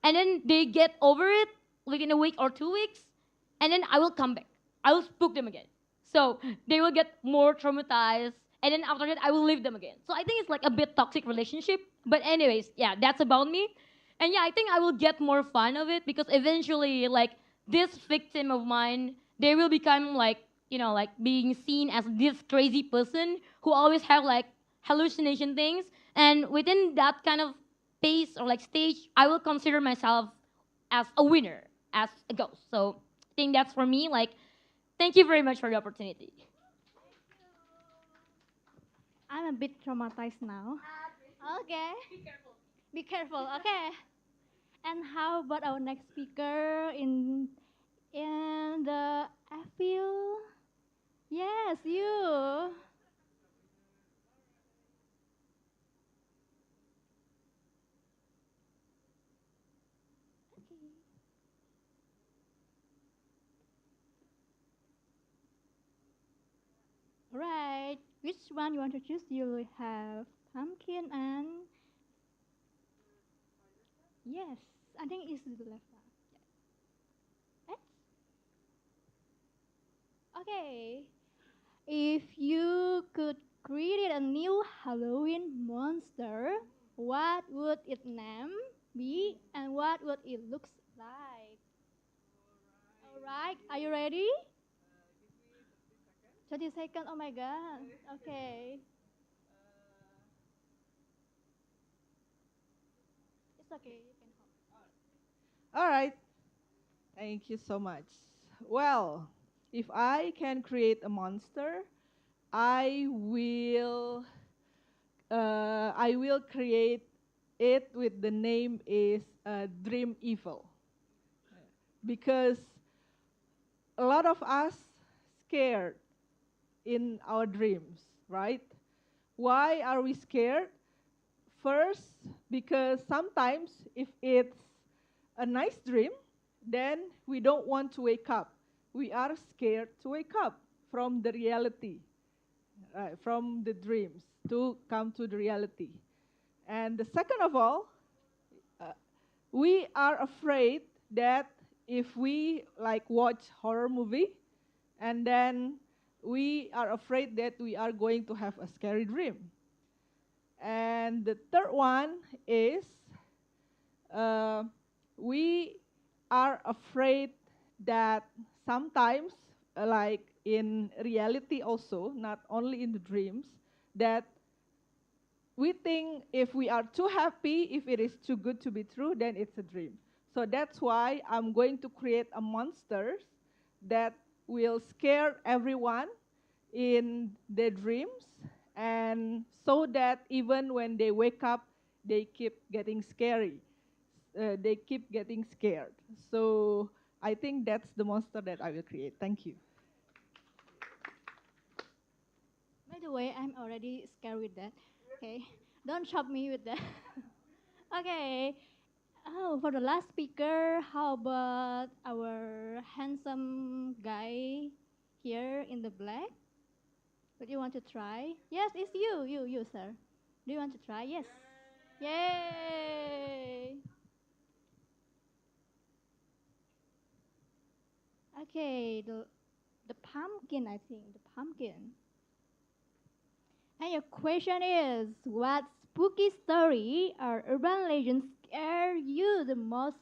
Speaker 3: and then they get over it within a week or 2 weeks, and then I will come back. I will spook them again. So they will get more traumatized, and then after that, I will leave them again. So I think it's like a bit toxic relationship. But anyways, yeah, that's about me. And yeah, I think I will get more fun of it because eventually, like this victim of mine, they will become like like being seen as this crazy person who always have like hallucination things, and within that kind of pace or like stage, I will consider myself as a winner, as a ghost. So I think that's for me. Like, thank you very much for the opportunity.
Speaker 9: I'm a bit traumatized now. Okay. Be careful. Okay. And how about our next speaker in the I feel yes, you. Right. Which one you want to choose? You have pumpkin and yes, I think it's the left one. Yes. Okay. If you could create a new Halloween monster, what would its name be and what would it look like? All right. Are you ready? 30 seconds. Oh my God. Okay. It's okay. You can hold.
Speaker 12: All right. Thank you so much. Well, if I can create a monster, I will create it with the name is Dream Evil, because a lot of us scared in our dreams, right? Why are we scared? First, because sometimes if it's a nice dream, then we don't want to wake up. We are scared to wake up from the reality, from the dreams to come to the reality. And the second of all, uh, we are afraid that if we like watch horror movie, and then we are afraid that we are going to have a scary dream. And the third one is uh, we are afraid that sometimes, like in reality also, not only in the dreams, that we think if we are too happy, if it is too good to be true, then it's a dream. So that's why I'm going to create a monster that will scare everyone in their dreams, and so that even when they wake up, they keep getting scary. They keep getting scared. So I think that's the monster that I will create. Thank you.
Speaker 9: By the way, I'm already scared with that. Okay. Don't shock me with that. Okay. Oh, for the last speaker, how about our handsome guy here in the black? Would you want to try? Yes, it's you, sir. Do you want to try? Yes. Yay! Okay, the pumpkin, I think, the pumpkin. And your question is, what spooky story or urban legend scare you the most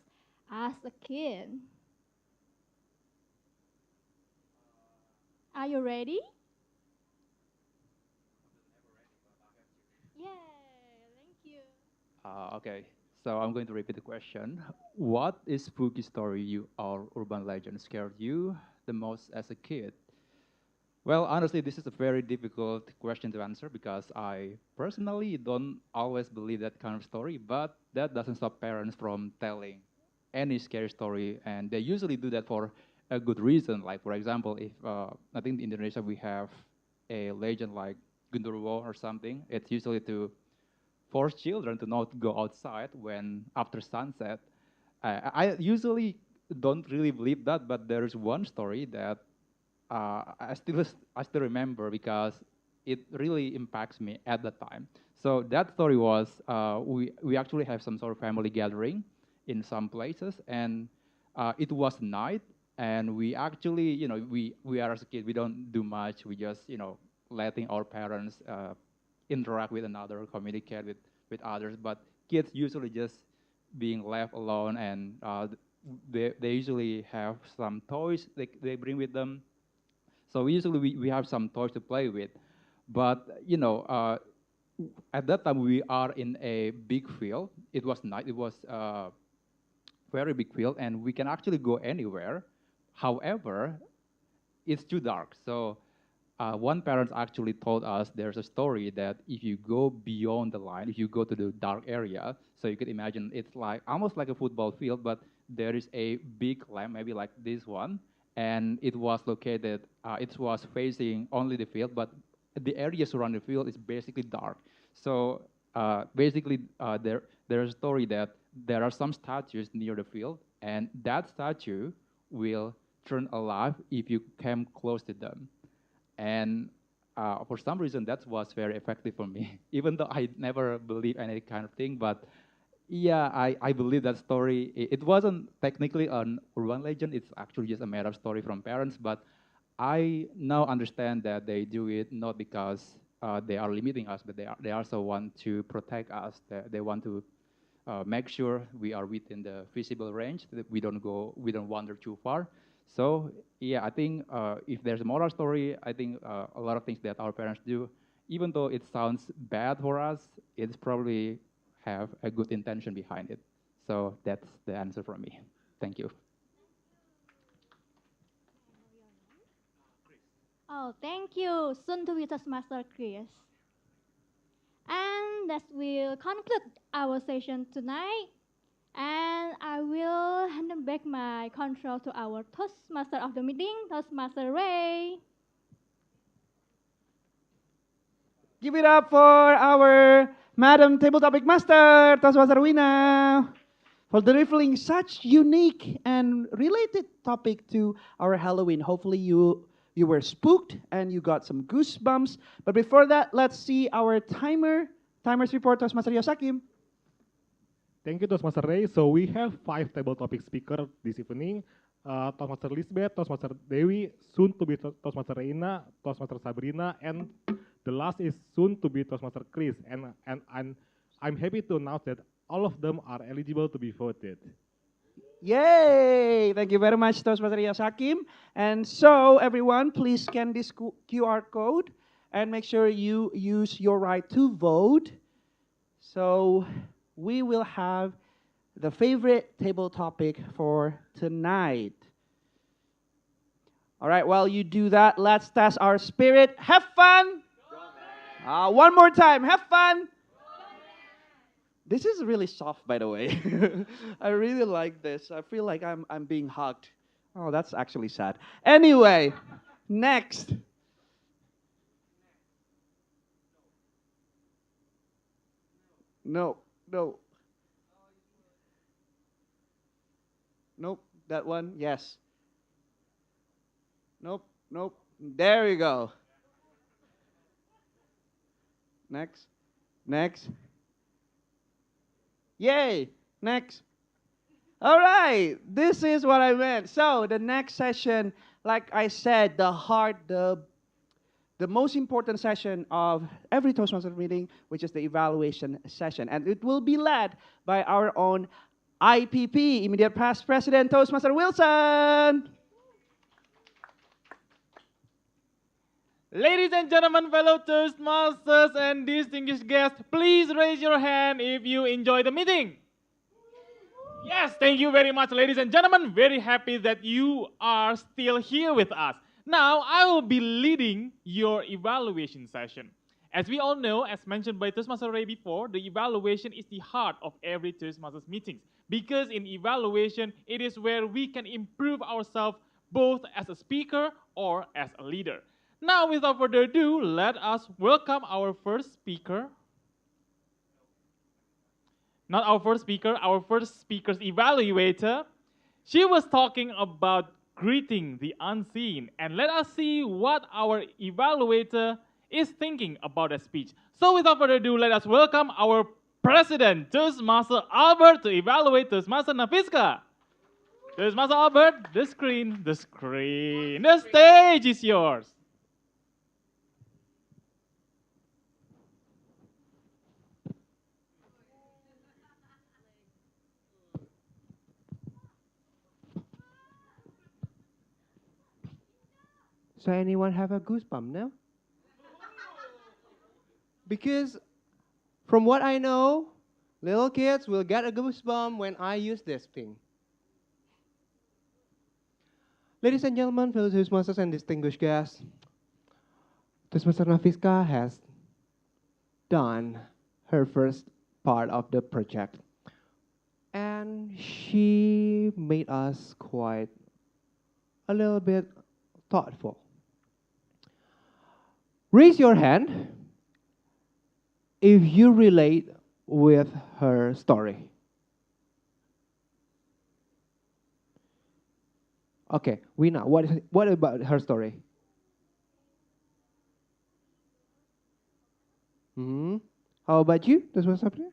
Speaker 9: as a kid? Are you ready? Yay, thank you.
Speaker 13: Okay, so I'm going to repeat the question. What is spooky story you or urban legend scared you the most as a kid? Well, honestly, this is a very difficult question to answer because I personally don't always believe that kind of story, but that doesn't stop parents from telling any scary story, and they usually do that for a good reason. Like, for example, if I think in Indonesia we have a legend like Gundurwo or something, it's usually to force children to not go outside when after sunset. I usually don't really believe that, but there's one story that I still remember because it really impacts me at the time. So that story was we actually have some sort of family gathering in some places, and it was night, and we actually we are as a kid, we don't do much, we just letting our parents interact with another, communicate with others, but kids usually just being left alone, and they usually have some toys they bring with them. So usually we have some toys to play with, but at that time we are in a big field. It was night. It was very big field, and we can actually go anywhere. However, it's too dark. So one parent actually told us there's a story that if you go beyond the line, if you go to the dark area, so you could imagine it's like almost like a football field, but there is a big lamp, maybe like this one, and it was located, it was facing only the field, but the area surrounding the field is basically dark. So basically, there's a story that there are some statues near the field, and that statue will turn alive if you come close to them. And for some reason, that was very effective for me, even though I never believed any kind of thing. But yeah, I believe that story. It wasn't technically an urban legend. It's actually just a made up story from parents. But I now understand that they do it not because they are limiting us, but they also want to protect us. They want to make sure we are within the visible range, that we don't wander too far. So yeah, I think if there's a moral story, I think a lot of things that our parents do, even though it sounds bad for us, it's probably have a good intention behind it. So that's the answer from me. Thank you.
Speaker 14: Oh, thank you, soon to be Toastmaster Chris. And that will conclude our session tonight. And I will hand back my control to our Toastmaster of the meeting, Toastmaster Ray.
Speaker 4: Give it up for our Madam Table Topic Master, Toastmaster Wina, for delivering such unique and related topic to our Halloween. Hopefully you were spooked and you got some goosebumps. But before that, let's see our timers report, Toastmaster Yosakim.
Speaker 8: Thank you, Toastmaster Ray. So we have 5 table topic speakers this evening. Toastmaster Lisbeth, Toastmaster Dewi, soon to be Toastmaster Reina, Toastmaster Sabrina, and the last is soon to be Toastmaster Chris. And I'm happy to announce that all of them are eligible to be voted.
Speaker 4: Yay! Thank you very much, Toastmaster Yosakim. And so, everyone, please scan this QR code and make sure you use your right to vote. So we will have the favorite table topic for tonight. All right, while you do that, let's test our spirit. Have fun! One more time, have fun! This is really soft, by the way. I really like this. I feel like I'm being hugged. Oh, that's actually sad. Anyway, next. No. Nope, that one, yes. Nope. There we go. Next. Yay, next. All right, this is what I meant. So the next session, like I said, the most important session of every Toastmaster meeting, which is the evaluation session. And it will be led by our own IPP, Immediate Past President, Toastmaster Wilson.
Speaker 5: Ladies and gentlemen, fellow Toastmasters and distinguished guests, please raise your hand if you enjoy the meeting. Yes, thank you very much, ladies and gentlemen. Very happy that you are still here with us. Now, I will be leading your evaluation session. As we all know, as mentioned by Toastmaster Ray before, the evaluation is the heart of every Toastmasters meeting. Because in evaluation, it is where we can improve ourselves both as a speaker or as a leader. Now, without further ado, let us welcome our first speaker. Not our first speaker, our first speaker's evaluator. She was talking about greeting the unseen. And let us see what our evaluator is thinking about that speech. So without further ado, let us welcome our President, Toastmaster Albert, to evaluate Toastmaster Nafiska. Toastmaster Albert, the screen. The stage is yours.
Speaker 2: So anyone have a goosebump now? Because from what I know, little kids will get a goosebump when I use this thing. Ladies and gentlemen, fellow Toastmasters and distinguished guests, Toastmaster Nafiska has done her first part of the project. And she made us quite a little bit thoughtful. Raise your hand if you relate with her story. Okay, Wina, what about her story? How about you? That's what's happening?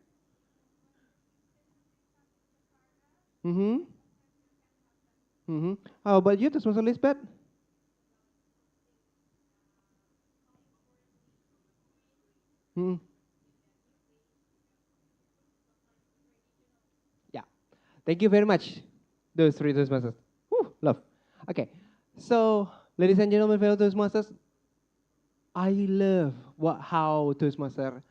Speaker 2: How about you? That's what's Lisbeth? Yeah. Thank you very much, those three Toastmasters. Love. Okay, so ladies and gentlemen, fellow Toastmasters, I love how Toastmaster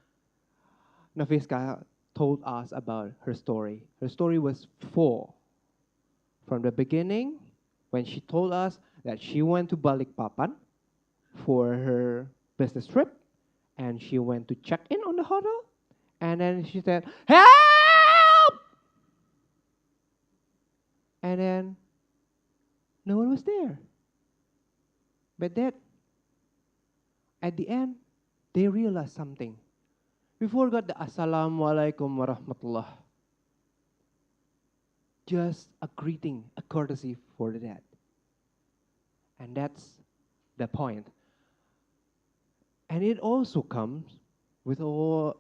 Speaker 2: Nafiska told us about her story. Her story was four. From the beginning, when she told us that she went to Balikpapan for her business trip, and she went to check in on the hotel, and then she said, "Help!" And then no one was there. But that, at the end, they realized something. We forgot the Assalamualaikum warahmatullah. Just a greeting, a courtesy for the dead. And that's the point. And it also comes with all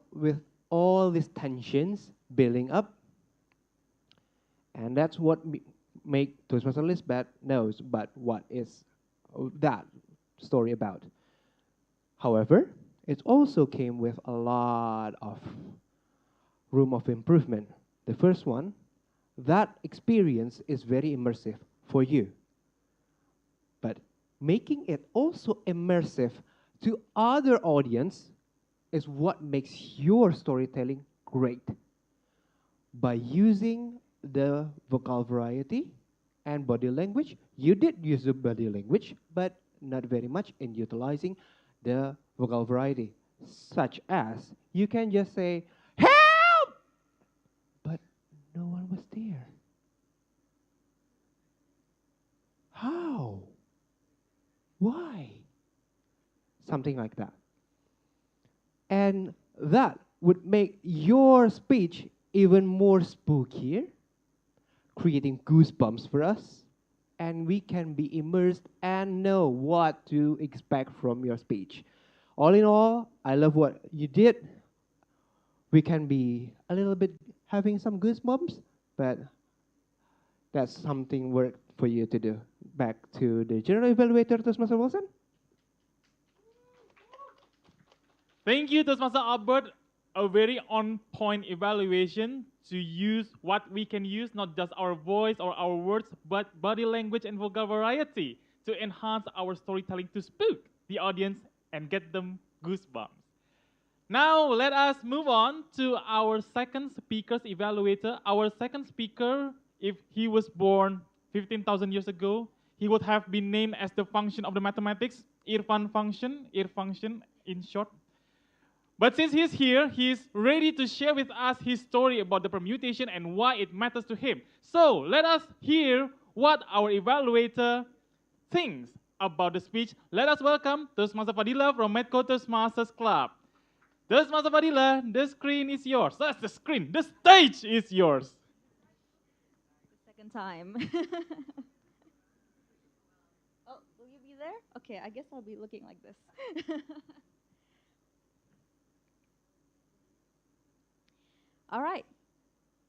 Speaker 2: these tensions building up. And that's what make Toastmaster Lisbeth knows about what is that story about. However, it also came with a lot of room of improvement. The first one, that experience is very immersive for you. But making it also immersive to other audience is what makes your storytelling great. By using the vocal variety and body language, you did use the body language, but not very much in utilizing the vocal variety. Such as, you can just say, "Help!" But no one was there. How? Why? Something like that. And that would make your speech even more spookier, creating goosebumps for us. And we can be immersed and know what to expect from your speech. All in all, I love what you did. We can be a little bit having some goosebumps, but that's something work for you to do. Back to the general evaluator, Toastmaster Wilson.
Speaker 5: Thank you, Toastmaster Albert. A very on-point evaluation to use what we can use, not just our voice or our words, but body language and vocal variety to enhance our storytelling to spook the audience and get them goosebumps. Now, let us move on to our second speaker's evaluator. Our second speaker, if he was born 15,000 years ago, he would have been named as the function of the mathematics, Irfan function in short. But since he's here, he's ready to share with us his story about the permutation and why it matters to him. So let us hear what our evaluator thinks about the speech. Let us welcome Toastmaster Fadila from Medco Toastmasters Club. Toastmaster Fadila, the screen is yours. That's the screen. The stage is yours.
Speaker 6: Second time. Oh, will you be there? Okay, I guess I'll be looking like this. All right.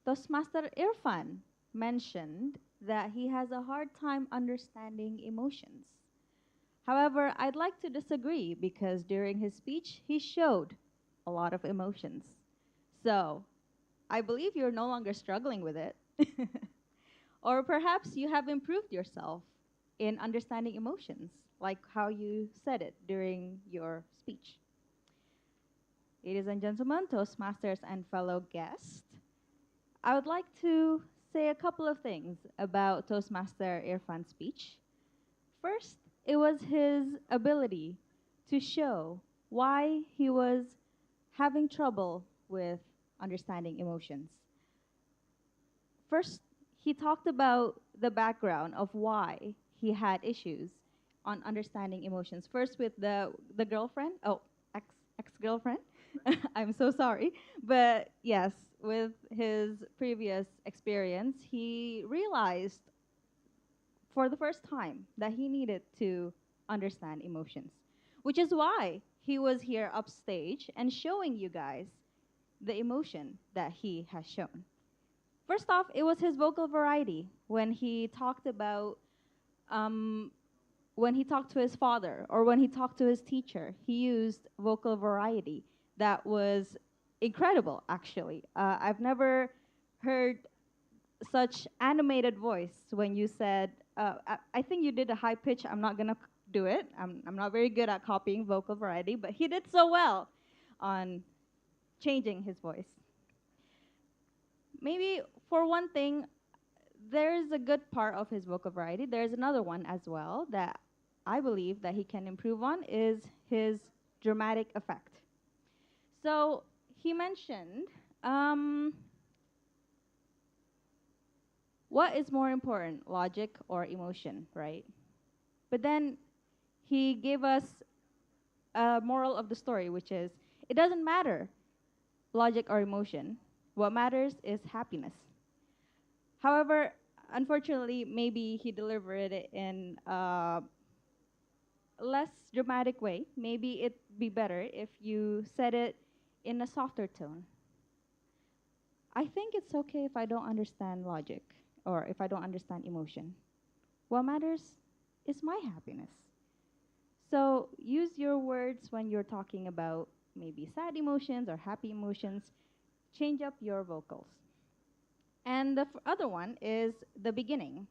Speaker 6: Toastmaster Irfan mentioned that he has a hard time understanding emotions. However, I'd like to disagree because during his speech, he showed a lot of emotions. So, I believe you're no longer struggling with it. Or perhaps you have improved yourself in understanding emotions, like how you said it during your speech. Ladies and gentlemen, Toastmasters and fellow guests, I would like to say a couple of things about Toastmaster Irfan's speech. First, it was his ability to show why he was having trouble with understanding emotions. First, he talked about the background of why he had issues on understanding emotions. First with the girlfriend, ex-girlfriend. I'm so sorry. But yes, with his previous experience, he realized for the first time that he needed to understand emotions, which is why he was here upstage and showing you guys the emotion that he has shown. First off, it was his vocal variety when he talked about when he talked to his father or when he talked to his teacher. He used vocal variety that was incredible, actually. I've never heard such animated voice when you said
Speaker 9: I think you did a high pitch. I'm not gonna do it. I'm not very good at copying vocal variety, but he did so well on changing his voice. Maybe for one thing, there's a good part of his vocal variety. There's another one as well that I believe that he can improve on is his dramatic effect. So he mentioned, what is more important, logic or emotion, right? But then he gave us a moral of the story, which is it doesn't matter logic or emotion. What matters is happiness. However, unfortunately, maybe he delivered it in a less dramatic way. Maybe it'd be better if you said it in a softer tone. I think it's okay if I don't understand logic or if I don't understand emotion. What matters is my happiness. So use your words when you're talking about maybe sad emotions or happy emotions. Change up your vocals. And the other one is the beginning.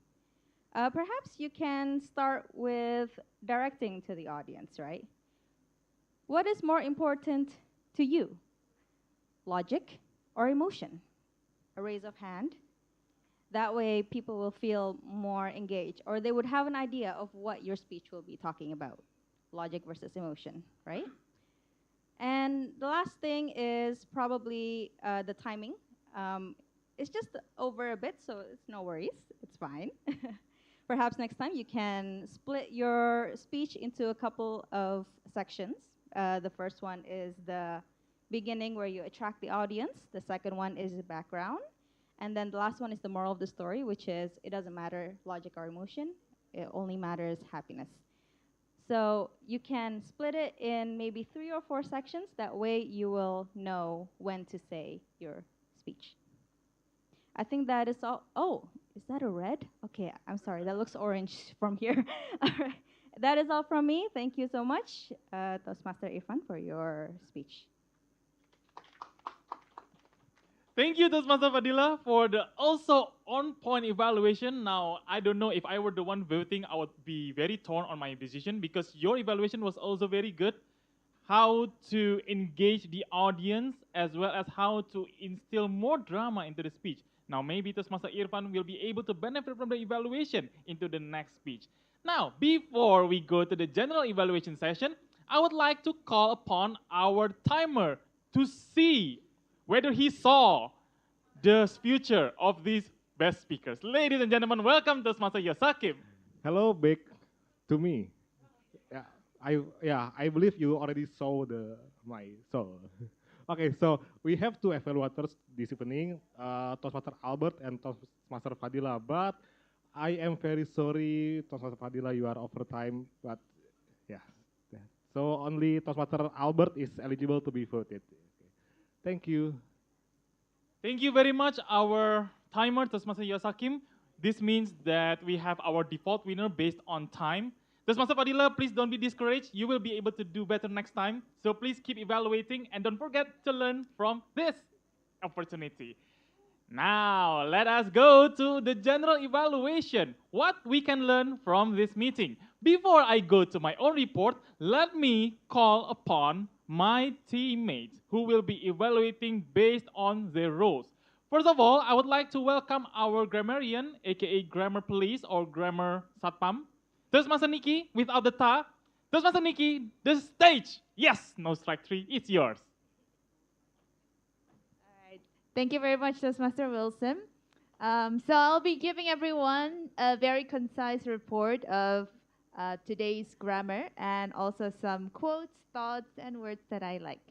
Speaker 9: Perhaps you can start with directing to the audience, right? What is more important to you, logic or emotion? A raise of hand. That way, people will feel more engaged, or they would have an idea of what your speech will be talking about, logic versus emotion, right? And the last thing is probably the timing. It's just over a bit, so it's no worries. It's fine. Perhaps next time you can split your speech into a couple of sections. The first one is the beginning where you attract the audience. The second one is the background. And then the last one is the moral of the story, which is it doesn't matter logic or emotion. It only matters happiness. So you can split it in maybe 3 or 4 sections. That way you will know when to say your speech. I think that is all. Oh, is that a red? Okay, I'm sorry. That looks orange from here. All right. That is all from me. Thank you so much, Toastmaster Irfan, for your speech.
Speaker 5: Thank you, Toastmaster Fadila, for the also on-point evaluation. Now, I don't know if I were the one voting, I would be very torn on my decision because your evaluation was also very good. How to engage the audience as well as how to instill more drama into the speech. Now, maybe Toastmaster Irfan will be able to benefit from the evaluation into the next speech. Now, before we go to the general evaluation session, I would like to call upon our timer to see whether he saw the future of these best speakers. Ladies and gentlemen, welcome Toastmaster Yosakim.
Speaker 8: Hello, back to me. I believe you already saw my show. Okay, so we have two evaluators this evening, Toastmaster Albert and Toastmaster Fadila. But I am very sorry, Toastmaster Fadila, you are over time. But yeah, so only Toastmaster Albert is eligible to be voted. Thank you.
Speaker 5: Thank you very much, our timer, Toastmaster Yosakim. This means that we have our default winner based on time. Toastmaster Fadila, please don't be discouraged. You will be able to do better next time. So please keep evaluating and don't forget to learn from this opportunity. Now, let us go to the general evaluation. What we can learn from this meeting. Before I go to my own report, let me call upon my teammates who will be evaluating based on their roles. First of all, I would like to welcome our grammarian, aka grammar police or grammar satpam, Toastmaster Nikki without the ta. Toastmaster Nikki, the stage. Yes, no strike 3, it's yours.
Speaker 6: Thank you very much, Toastmaster Wilson. So I'll be giving everyone a very concise report of today's grammar and also some quotes, thoughts, and words that I like.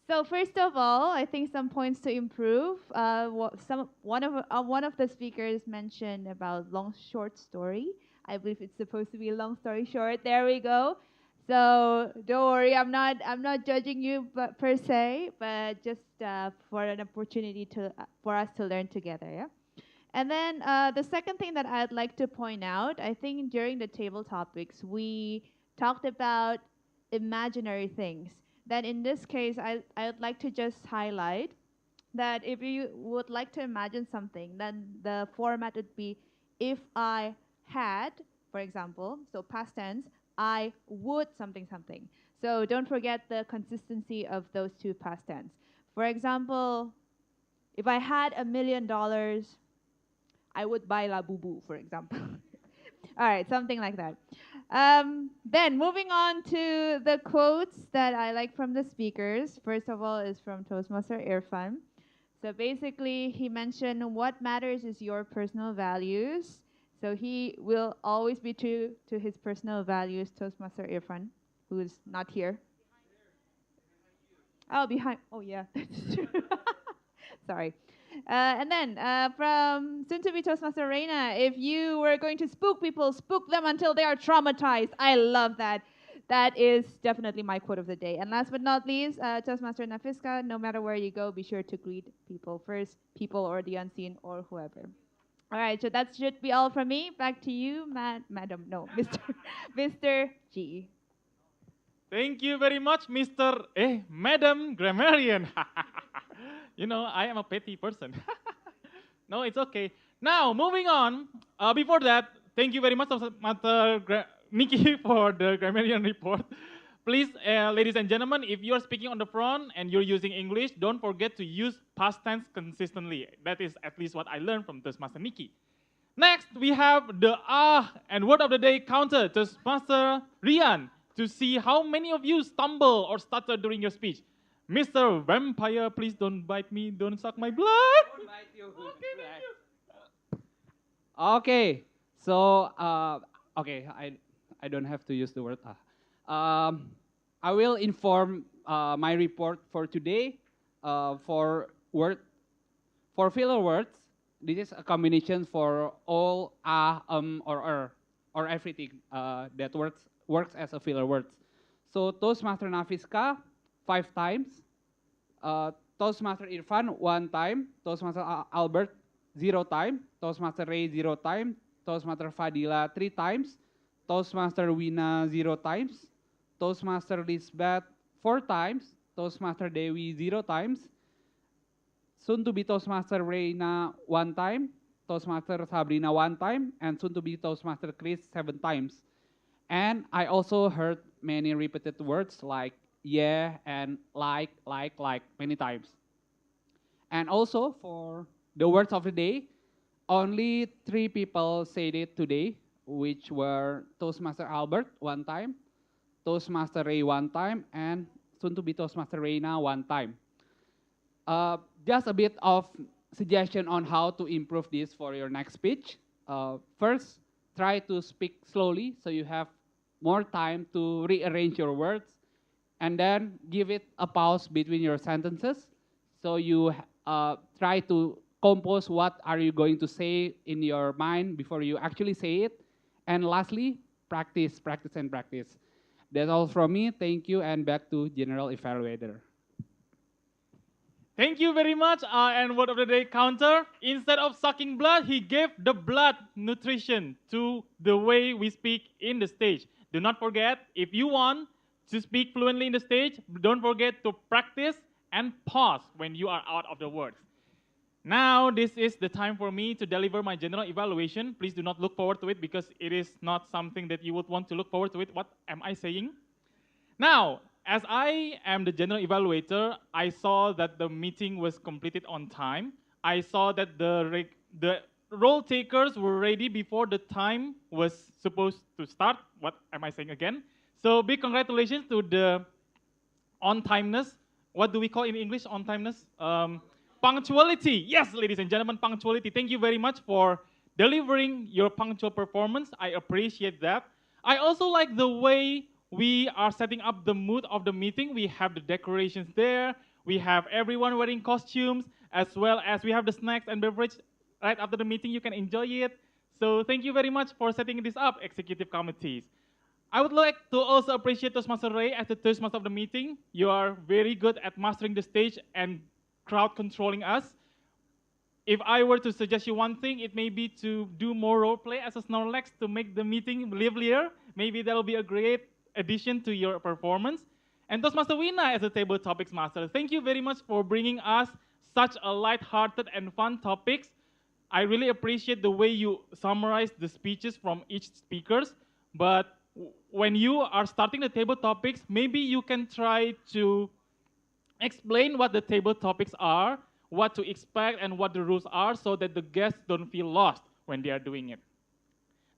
Speaker 6: So first of all, I think some points to improve. One of the speakers mentioned about long short story. I believe it's supposed to be long story short. There we go. So don't worry, I'm not judging you, but per se, but just for an opportunity for us to learn together. Yeah. And then the second thing that I'd like to point out, I think during the table topics we talked about imaginary things. That in this case, I'd like to just highlight that if you would like to imagine something, then the format would be if I had, for example, so past tense, I would something something. So don't forget the consistency of those two past tense. For example, if I had $1,000,000, I would buy La Bubu, for example. All right, something like that. Then moving on to the quotes that I like from the speakers. First of all is from Toastmaster Irfan. So basically, he mentioned what matters is your personal values. So he will always be true to his personal values, Toastmaster Irfan, who is not here. Oh, behind. Oh, yeah, that's true. Sorry. And then from soon to be Toastmaster Reina, if you were going to spook people, spook them until they are traumatized. I love that. That is definitely my quote of the day. And last but not least, Toastmaster Nafiska, no matter where you go, be sure to greet people first, people or the unseen or whoever. All right, so that should be all from me. Back to you, Madam. No, Mr. Mr. G.
Speaker 5: Thank you very much, Madam Grammarian. You know, I am a petty person. No, it's okay. Now, moving on. Before that, thank you very much, Nikki, for the grammarian report. Please, ladies and gentlemen, if you are speaking on the front and you're using English, don't forget to use past tense consistently. That is at least what I learned from Toastmaster Nikki. Next, we have the and word of the day counter, Toastmaster Rian, to see how many of you stumble or stutter during your speech. Mr. Vampire, please don't bite me, don't suck my blood.
Speaker 7: Bite you.
Speaker 5: Okay, thank you.
Speaker 7: Okay, so okay, I don't have to use the word I will inform my report for today for filler words. This is a combination for all or everything that works as a filler words. So Toastmaster Nafiska 5 times, Toastmaster Irfan 1 time, Toastmaster Albert 0 time, Toastmaster Ray 0 time, Toastmaster Fadila 3 times, Toastmaster Wina 0 times, Toastmaster Lisbeth 4 times, Toastmaster Dewi 0 times, soon to be Toastmaster Reina 1 time, Toastmaster Sabrina 1 time, and soon to be Toastmaster Chris 7 times. And I also heard many repeated words like yeah and like many times. And also for the words of the day, only 3 people said it today, which were Toastmaster Albert 1 time, Toastmaster Ray 1 time, and soon to be Toastmaster Reina 1 time. Just a bit of suggestion on how to improve this for your next speech. First, try to speak slowly so you have more time to rearrange your words, and then give it a pause between your sentences so you try to compose what are you going to say in your mind before you actually say it. And lastly, practice, practice, and practice. That's all from me. Thank you, and back to General Evaluator.
Speaker 5: Thank you very much. And word of the day counter. Instead of sucking blood, he gave the blood nutrition to the way we speak in the stage. Do not forget, if you want to speak fluently in the stage, don't forget to practice and pause when you are out of the words. Now, this is the time for me to deliver my general evaluation. Please do not look forward to it because it is not something that you would want to look forward to it. What am I saying? Now, as I am the general evaluator, I saw that the meeting was completed on time. I saw that the role takers were ready before the time was supposed to start. What am I saying again? So big congratulations to the on-timeness. What do we call in English on-timeness? Punctuality. Yes, ladies and gentlemen, punctuality. Thank you very much for delivering your punctual performance. I appreciate that. I also like the way we are setting up the mood of the meeting. We have the decorations there. We have everyone wearing costumes, as well as we have the snacks and beverage right after the meeting. You can enjoy it. So thank you very much for setting this up, executive committees. I would like to also appreciate Toastmaster Ray as the Toastmaster of the meeting. You are very good at mastering the stage and crowd controlling us. If I were to suggest you one thing, it may be to do more role play as a Snorlax to make the meeting livelier. Maybe that will be a great addition to your performance. And Toastmaster Wina as a table topics master. Thank you very much for bringing us such a light-hearted and fun topics. I really appreciate the way you summarize the speeches from each speakers. But when you are starting the table topics, maybe you can try to explain what the table topics are, what to expect, and what the rules are so that the guests don't feel lost when they are doing it.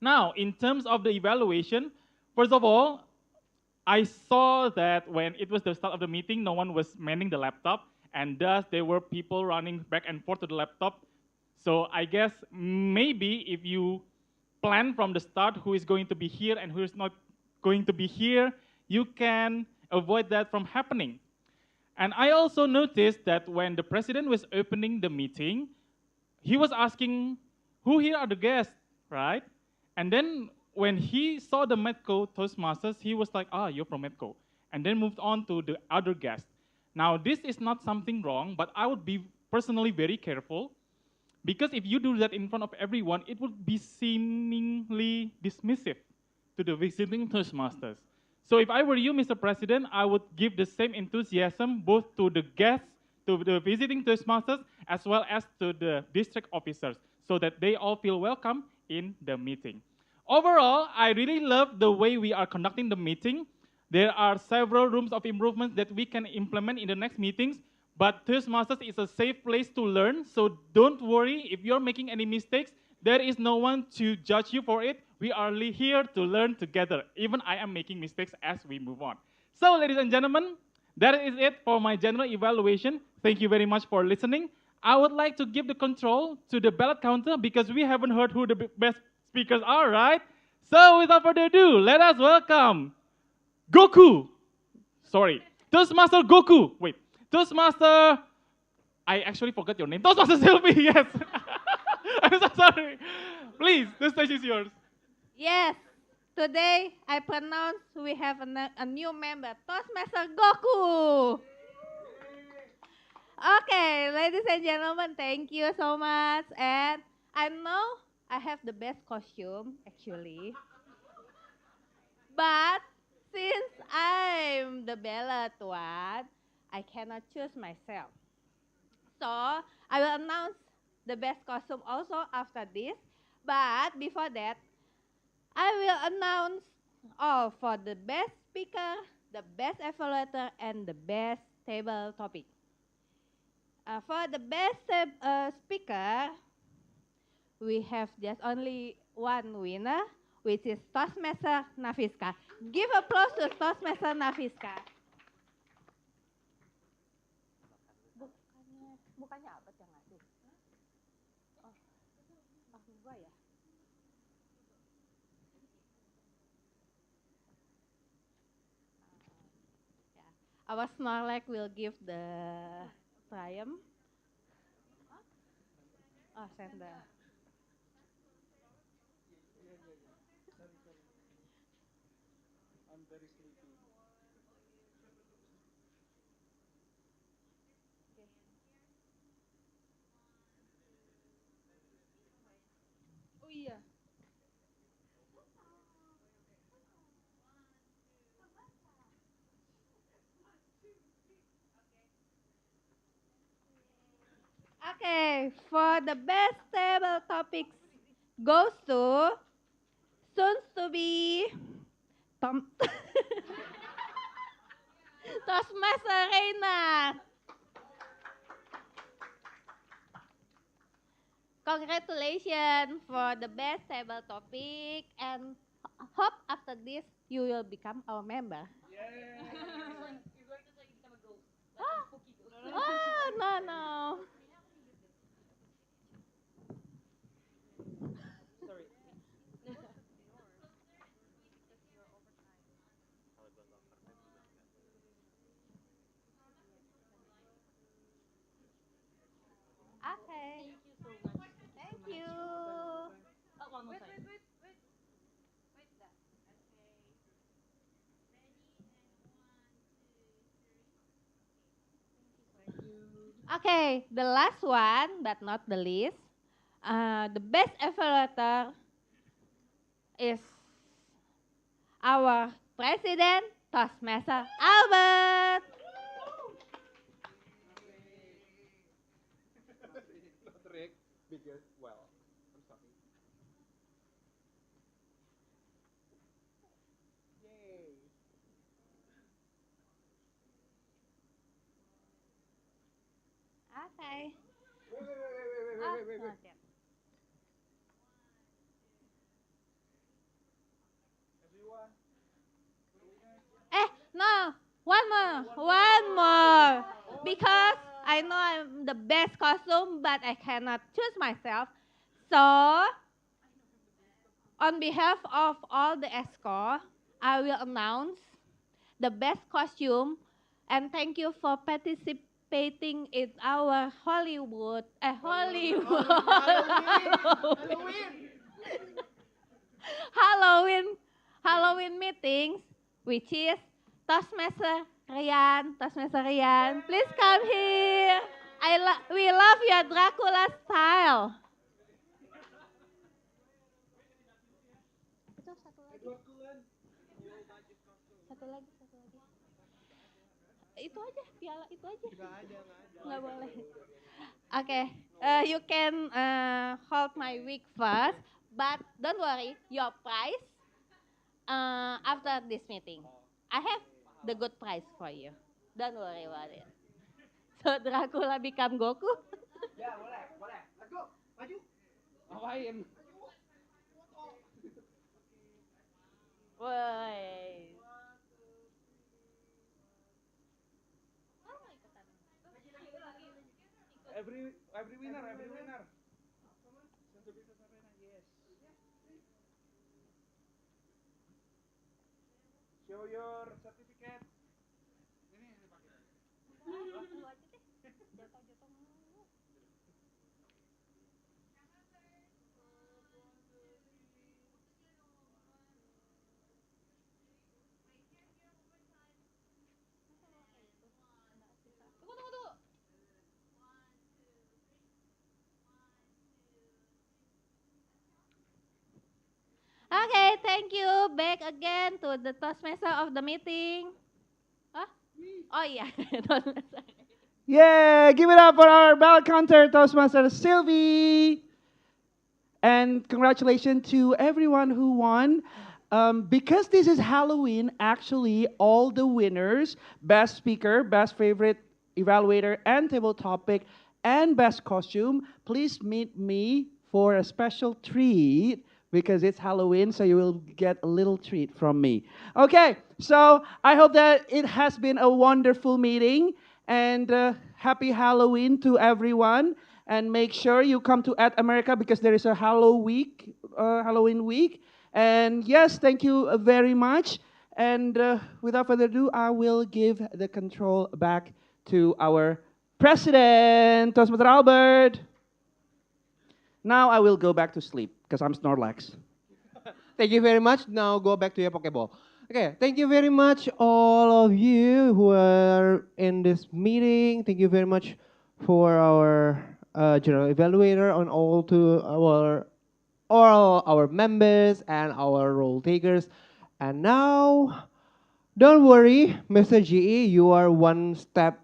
Speaker 5: Now, in terms of the evaluation, first of all, I saw that when it was the start of the meeting, no one was manning the laptop, and thus there were people running back and forth to the laptop. So I guess maybe if you plan from the start who is going to be here and who is not going to be here, you can avoid that from happening. And I also noticed that when the president was opening the meeting, he was asking, who here are the guests, right? And then when he saw the Medco Toastmasters, he was like, you're from Medco. And then moved on to the other guests. Now, this is not something wrong, but I would be personally very careful because if you do that in front of everyone, it would be seemingly dismissive to the visiting Toastmasters. So if I were you, Mr. President, I would give the same enthusiasm both to the guests, to the visiting Toastmasters, as well as to the district officers, so that they all feel welcome in the meeting. Overall, I really love the way we are conducting the meeting. There are several rooms of improvement that we can implement in the next meetings, but Toastmasters is a safe place to learn, so don't worry if you're making any mistakes. There is no one to judge you for it. We are here to learn together. Even I am making mistakes as we move on. So, ladies and gentlemen, that is it for my general evaluation. Thank you very much for listening. I would like to give the control to the ballot counter because we haven't heard who the best speakers are, right? So, without further ado, let us welcome Goku. Sorry, Toastmaster Goku. Wait, Toastmaster. I actually forgot your name. Toastmaster Sylvie, yes. I'm so sorry. Please, the stage is yours.
Speaker 9: Yes, today I pronounce we have a new member, Toastmaster Goku. Okay, ladies and gentlemen, thank you so much. And I know I have the best costume, actually. But since I'm the ballot one, I cannot choose myself. So I will announce the best costume also after this. But before that, I will announce all for the best speaker, the best evaluator, and the best table topic. For the best speaker, we have just only one winner, which is Toastmaster Nafiska. Give applause to Toastmaster Nafiska. Bukannya apa yang ngasih? Gua ya. Our Snorlax will give the triumph. Oh, sender.
Speaker 4: I'm very sleepy.
Speaker 12: Oh iya.
Speaker 9: Okay, for the best table topics goes to soon to be Tom Toastmaster Reina. Congratulations for the best table topic and hope after this you will become our member. Oh, no, no.
Speaker 4: Sorry.
Speaker 9: Okay. Thank you. Oh, one more time. Okay, the last one, but not the least. The best evaluator is our president, Toastmaster Albert.
Speaker 2: Not Rick, because, well,
Speaker 9: Okay. No, one more. Because I know I'm the best costume, but I cannot choose myself. So, on behalf of all the ESCO, I will announce the best costume, and thank you for participating in our Halloween Halloween meetings, which is Toastmaster Rian, please come here. We love your Dracula style. Itu satu lagi. Satu lagi, satu lagi. Itu aja, piala itu aja. Nggak boleh. Okay, you can hold my wig first, but don't worry, your prize after this meeting. I have the good prize for you. Don't worry about it. So Dracula become Goku.
Speaker 2: Ya, boleh, boleh. Let's go. Maju.
Speaker 7: Ngapain?
Speaker 9: Woi.
Speaker 4: Every winner, every winner. Center Business Arena, yes. Show your certificate. Ini pakai.
Speaker 9: Okay, thank you. Back again to the Toastmaster of the meeting. Huh? Oh yeah, Toastmaster.
Speaker 4: Yeah, give it up for our bell counter Toastmaster Sylvie. And congratulations to everyone who won. Because this is Halloween, actually, all the winners, best speaker, best favorite evaluator, and table topic, and best costume, please meet me for a special treat because it's Halloween, so you will get a little treat from me. Okay, so I hope that it has been a wonderful meeting, and happy Halloween to everyone. And make sure you come to At America because there is a Halloween week. And yes, thank you very much. And without further ado, I will give the control back to our president, Toastmaster Albert. Now I will go back to sleep because I'm Snorlax.
Speaker 2: Thank you very much. Now go back to your Pokeball. Okay, thank you very much, all of you who are in this meeting. Thank you very much for our general evaluator on all our members and our role takers. And now, don't worry, Mr. GE, you are one step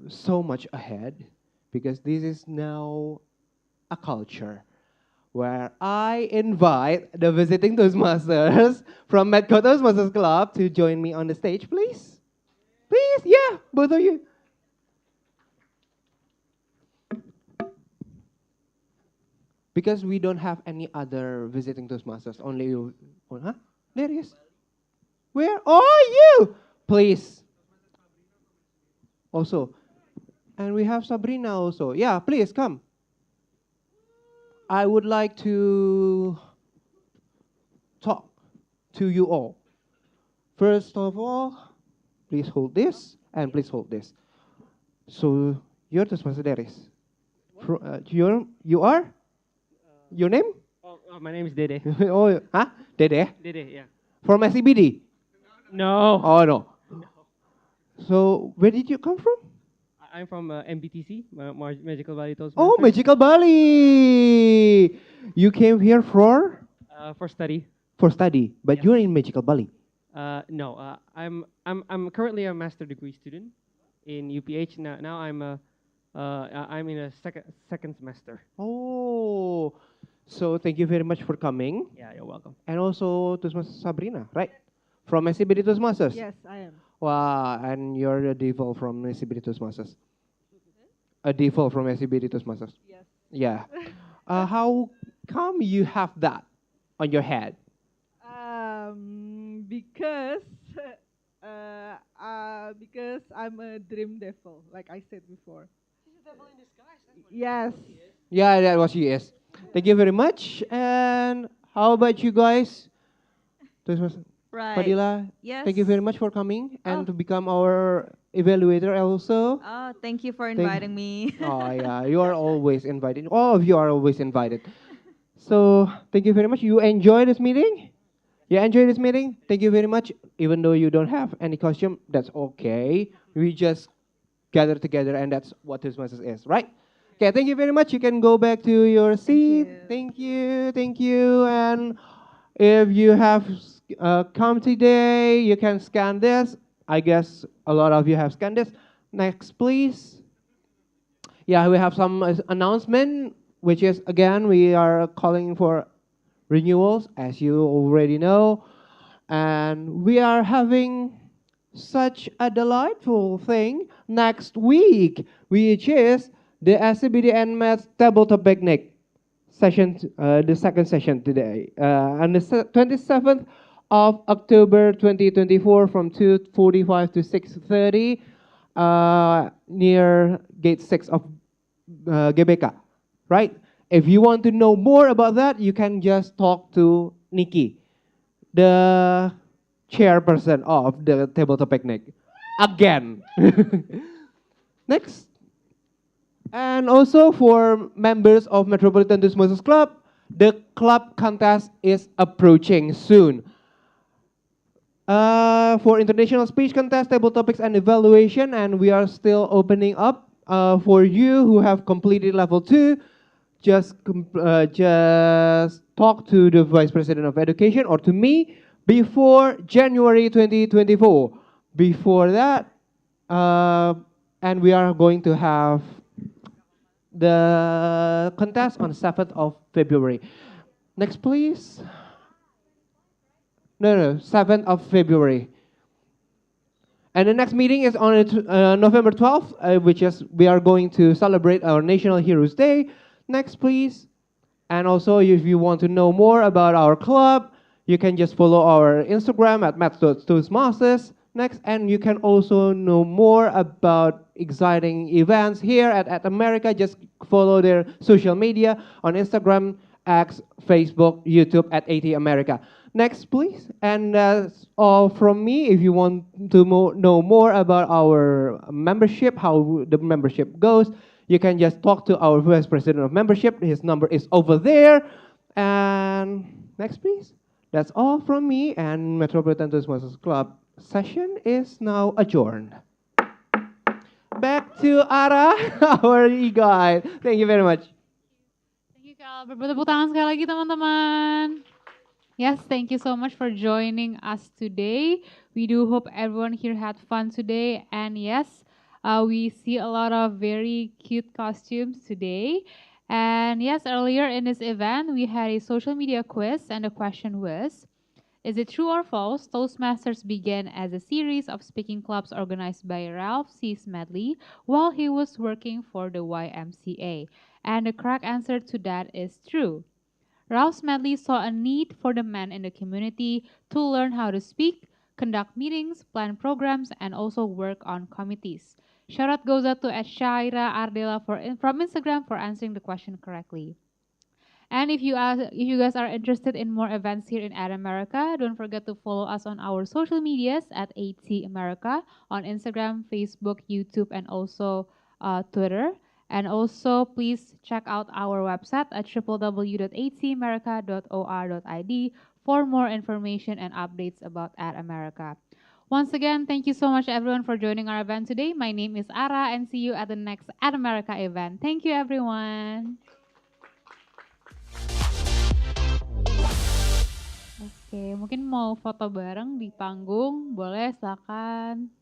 Speaker 2: so much ahead because this is now a culture where I invite the visiting Toastmasters from Metco Toastmasters Club to join me on the stage, please. Please, yeah, both of you. Because we don't have any other visiting Toastmasters, only you. Oh, huh? There he is. Where are you? Please. Also. And we have Sabrina also. Yeah, please come. I would like to talk to you all. First of all, please hold this and please hold this. So you're Toastmaster Deris. You are? Your name?
Speaker 15: My name is Dede.
Speaker 2: Oh, huh? Dede?
Speaker 15: Dede, yeah.
Speaker 2: From SCBD?
Speaker 15: No.
Speaker 2: Oh, no. So where did you come from?
Speaker 15: I'm from MBTC, Magical Valley Toastmasters.
Speaker 2: Oh, Magical Bali. You came here for?
Speaker 15: For study.
Speaker 2: For study, but
Speaker 15: Yes.
Speaker 2: you're in Magical Bali.
Speaker 15: No, I'm currently a master degree student in UPH. Now I'm in a second semester.
Speaker 2: Oh, so thank you very much for coming.
Speaker 15: Yeah, you're welcome.
Speaker 2: And also Toastmaster Sabrina, right? From SCBD Toastmasters.
Speaker 12: Yes, I am.
Speaker 2: Wow, and you're the devil from SCBD Toastmasters. a default from SCBD Toastmasters?
Speaker 12: Yes.
Speaker 2: Yeah. How come you have that on your head?
Speaker 12: Because because I'm a dream devil, like I said before. Yes.
Speaker 2: Yeah, that was yes. Thank you very much. And how about you guys? Toastmasters?
Speaker 6: Right.
Speaker 2: Fadila,
Speaker 6: Yes.
Speaker 2: thank you very much for coming and
Speaker 6: Oh.
Speaker 2: to become our evaluator also.
Speaker 6: Oh, thank you for
Speaker 2: Thank-
Speaker 6: inviting me.
Speaker 2: Oh yeah, you are always invited. All of you are always invited. So thank you very much. You enjoy this meeting? You enjoy this meeting? Thank you very much. Even though you don't have any costume, that's okay. We just gather together, and that's what Toastmasters is, right? Okay, thank you very much. You can go back to your seat. Thank you, thank you. And if you have come today, you can scan this. I guess a lot of you have scanned this. Next, please. Yeah, we have some announcement, which is again we are calling for renewals, as you already know, and we are having such a delightful thing next week, which is the SCBD and Maths Tabletop Picnic session, the second session today, on the 27th of October 2024 from 2:45 to 6:30 near Gate 6 of GBK, right? If you want to know more about that, you can just talk to Nikki, the chairperson of the tabletop picnic. Again. Next. And also for members of Metropolitan Toastmasters Club, the club contest is approaching soon. For international speech contest, table topics, and evaluation, and we are still opening up for you who have completed level 2. Just talk to the Vice President of Education or to me before January 2024. Before that, and we are going to have the contest on 7th of February. Next, please. No, 7th of February. And the next meeting is on November 12th, which is we are going to celebrate our National Heroes Day. Next, please. And also, if you want to know more about our club, you can just follow our Instagram at Toastmasters. Next, and you can also know more about exciting events here at America. Just follow their social media on Instagram, X, Facebook, YouTube at AT America. Next, please. And that's all from me. If you want to know more about our membership, how the membership goes, you can just talk to our Vice President of Membership. His number is over there. And next, please. That's all from me. And Metropolitan Toastmasters Club session is now adjourned. Back to Ara, our e-guide. Thank you very much.
Speaker 1: Thank you, Kal. Bertepuk tangan sekali lagi, teman-teman. Yes, thank you so much for joining us today. We do hope everyone here had fun today. And yes, we see a lot of very cute costumes today. And yes, earlier in this event, we had a social media quiz, and the question was, is it true or false Toastmasters began as a series of speaking clubs organized by Ralph C. Smedley while he was working for the YMCA? And the correct answer to that is true. Ralph Smedley saw a need for the men in the community to learn how to speak, conduct meetings, plan programs, and also work on committees. Shout out goes out to Shaira Ardela from Instagram for answering the question correctly. And if you guys are interested in more events here in Ad America, don't forget to follow us on our social medias at AT America on Instagram, Facebook, YouTube, and also Twitter. And also, please check out our website at www.atamerica.or.id for more information and updates about Ad America. Once again, thank you so much everyone for joining our event today. My name is Ara and see you at the next Ad America event. Thank you everyone. Oke, mungkin mau foto bareng di panggung, boleh silakan.